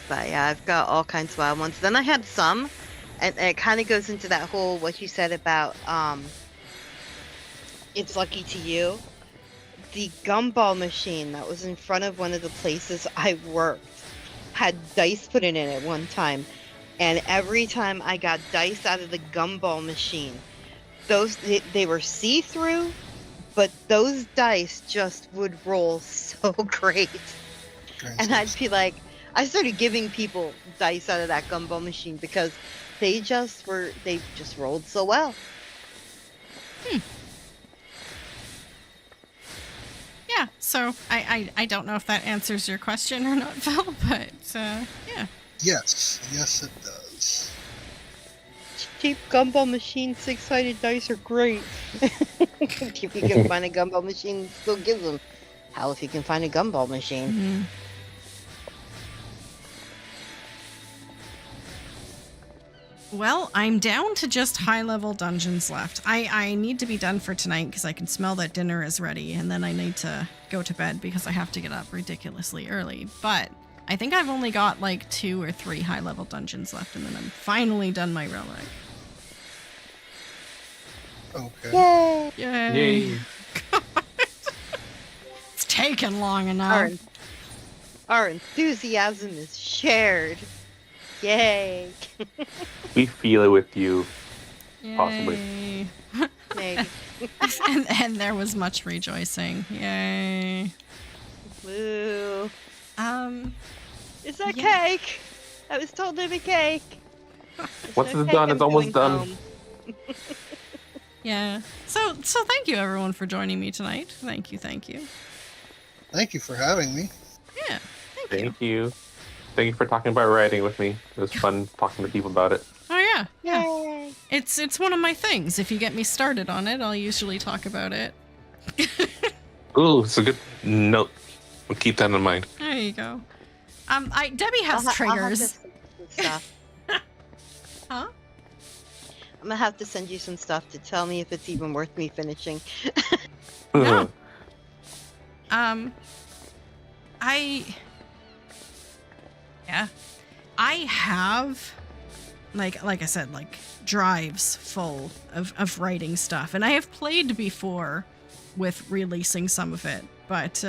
Speaker 2: But yeah, I've got all kinds of wild ones. Then I had some, and it kind of goes into that whole, what you said about, it's lucky to you. The gumball machine that was in front of one of the places I worked had dice put in it at one time. And every time I got dice out of the gumball machine, they were see-through, but those dice just would roll so great. And I'd be like, I started giving people dice out of that gumball machine because they just rolled so well.
Speaker 1: Yeah, so I don't know if that answers your question or not, Phil, but yeah.
Speaker 3: Yes, it does.
Speaker 2: Cheap gumball machine, 6-sided dice are great. If you can find a gumball machine, still give them. Hell, if you can find a gumball machine.
Speaker 1: Mhm. Well, I'm down to just high-level dungeons left. I need to be done for tonight because I can smell that dinner is ready, and then I need to go to bed because I have to get up ridiculously early. But I think I've only got like 2 or 3 high-level dungeons left, and then I'm finally done my relic.
Speaker 3: Okay.
Speaker 2: Yay!
Speaker 1: Yay!
Speaker 4: Yay.
Speaker 1: It's taken long enough.
Speaker 2: Our enthusiasm is shared. Yay!
Speaker 4: We feel it with you.
Speaker 1: Yay.
Speaker 4: Possibly.
Speaker 2: Maybe.
Speaker 1: and there was much rejoicing. Yay.
Speaker 2: Woo. Is that
Speaker 1: Yeah.
Speaker 2: cake? I was told there'd be cake.
Speaker 4: Once
Speaker 2: There's no
Speaker 4: it's
Speaker 2: cake,
Speaker 4: done,
Speaker 2: I'm
Speaker 4: it's almost
Speaker 2: going
Speaker 4: done.
Speaker 2: home.
Speaker 1: Yeah. So thank you everyone for joining me tonight. Thank you.
Speaker 3: Thank you for having me.
Speaker 1: Yeah. Thank you.
Speaker 4: Thank you. Thank you for talking about writing with me. It was fun talking to people about it.
Speaker 1: Oh yeah. Yeah.
Speaker 2: Yay!
Speaker 1: It's one of my things. If you get me started on it, I'll usually talk about it.
Speaker 4: Ooh, it's a good note. We'll keep that in mind.
Speaker 1: There you go. Debbie has
Speaker 2: I'll have to
Speaker 1: triggers.
Speaker 2: send you some stuff.
Speaker 1: Huh?
Speaker 2: I'm gonna have to send you some stuff to tell me if it's even worth me finishing.
Speaker 1: Yeah. I have like I said, like drives full of writing stuff, and I have played before with releasing some of it, but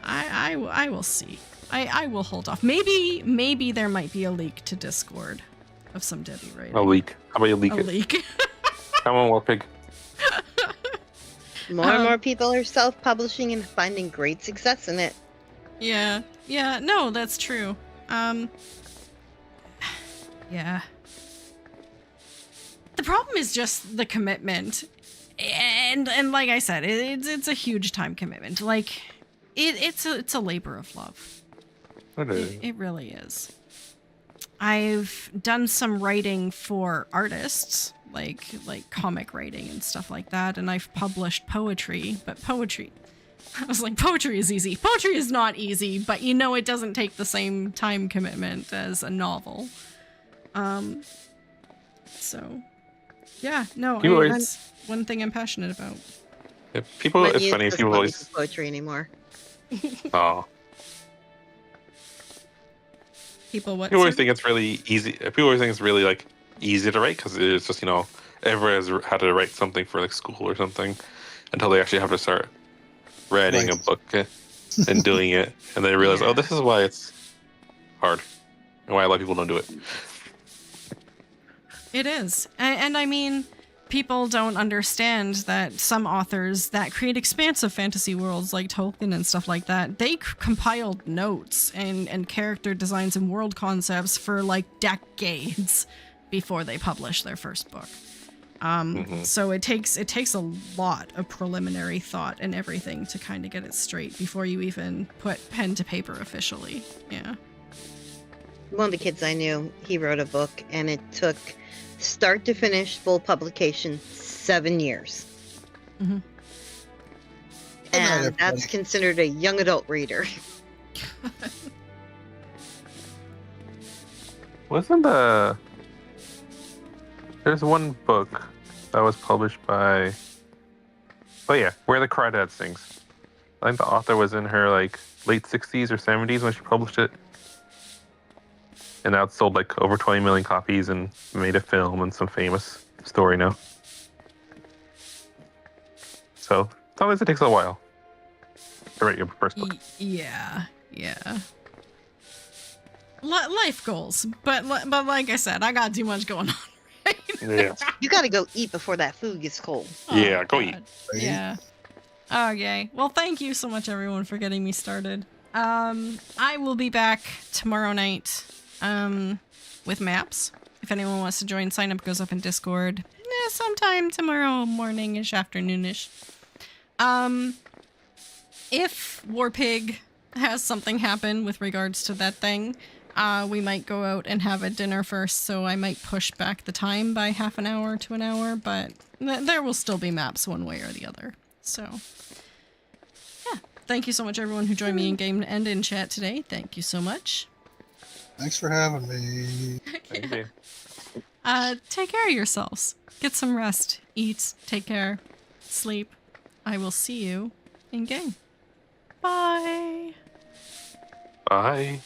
Speaker 1: I will see. I will hold off. Maybe there might be a leak to Discord of some Debbie writing.
Speaker 4: A leak. How about you leak
Speaker 1: A
Speaker 4: it?
Speaker 1: leak.
Speaker 4: Come on, Warpig.
Speaker 2: More and more people are self-publishing and finding great success in it.
Speaker 1: Yeah. No, that's true. Yeah. The problem is just the commitment, and like I said, it's a huge time commitment. Like, it's a labor of love. It really is. I've done some writing for artists, like comic writing and stuff like that, and I've published poetry, but poetry, I was like, poetry is easy. Poetry is not easy, but you know it doesn't take the same time commitment as a novel. So, yeah, no, it's one thing I'm passionate about.
Speaker 4: Yeah, people,
Speaker 2: But
Speaker 4: it's
Speaker 2: you
Speaker 4: funny.
Speaker 2: doesn't
Speaker 4: People
Speaker 2: want
Speaker 4: always.
Speaker 2: to do poetry anymore.
Speaker 4: Oh.
Speaker 1: People, what?
Speaker 4: People always
Speaker 1: sir?
Speaker 4: think it's really easy. People always think it's really like easy to write because it's just everyone has had to write something for like school or something until they actually have to start writing a
Speaker 3: Right.
Speaker 4: book and doing it, and they realize,
Speaker 2: Yeah.
Speaker 4: oh, this is why it's hard and why a lot of people don't do it.
Speaker 1: It is. And I mean, people don't understand that some authors that create expansive fantasy worlds like Tolkien and stuff like that, they compiled notes and character designs and world concepts for like decades before they published their first book. So it takes a lot of preliminary thought and everything to kind of get it straight before you even put pen to paper officially. Yeah.
Speaker 2: One of the kids I knew, he wrote a book, and it took start to finish, full publication, 7 years.
Speaker 1: Mm-hmm.
Speaker 3: Good night,
Speaker 2: And that's
Speaker 3: everybody.
Speaker 2: considered a young adult reader.
Speaker 4: Wasn't there's one book that was published by, oh yeah, Where the Crawdad Sings. I think the author was in her like late 60s or 70s when she published it. And now it's sold like over 20 million copies and made a film and some famous story now. So sometimes it takes a while to write your first book.
Speaker 1: Yeah. Life goals, but like I said, I got too much going on.
Speaker 4: Yeah.
Speaker 2: You gotta go eat before that food gets cold.
Speaker 4: Yeah, go eat.
Speaker 3: Right?
Speaker 1: Yeah. Okay. Well, thank you so much, everyone, for getting me started. I will be back tomorrow night with maps. If anyone wants to join, sign up goes up in Discord. sometime tomorrow morning-ish, afternoon-ish. If Warpig has something happen with regards to that thing, we might go out and have a dinner first, so I might push back the time by half an hour to an hour, but there will still be maps one way or the other. So, yeah. Thank you so much, everyone who joined me in game and in chat today. Thank you so much.
Speaker 3: Thanks for having me.
Speaker 4: Thank you.
Speaker 1: Take care of yourselves. Get some rest. Eat. Take care. Sleep. I will see you in game. Bye.
Speaker 4: Bye.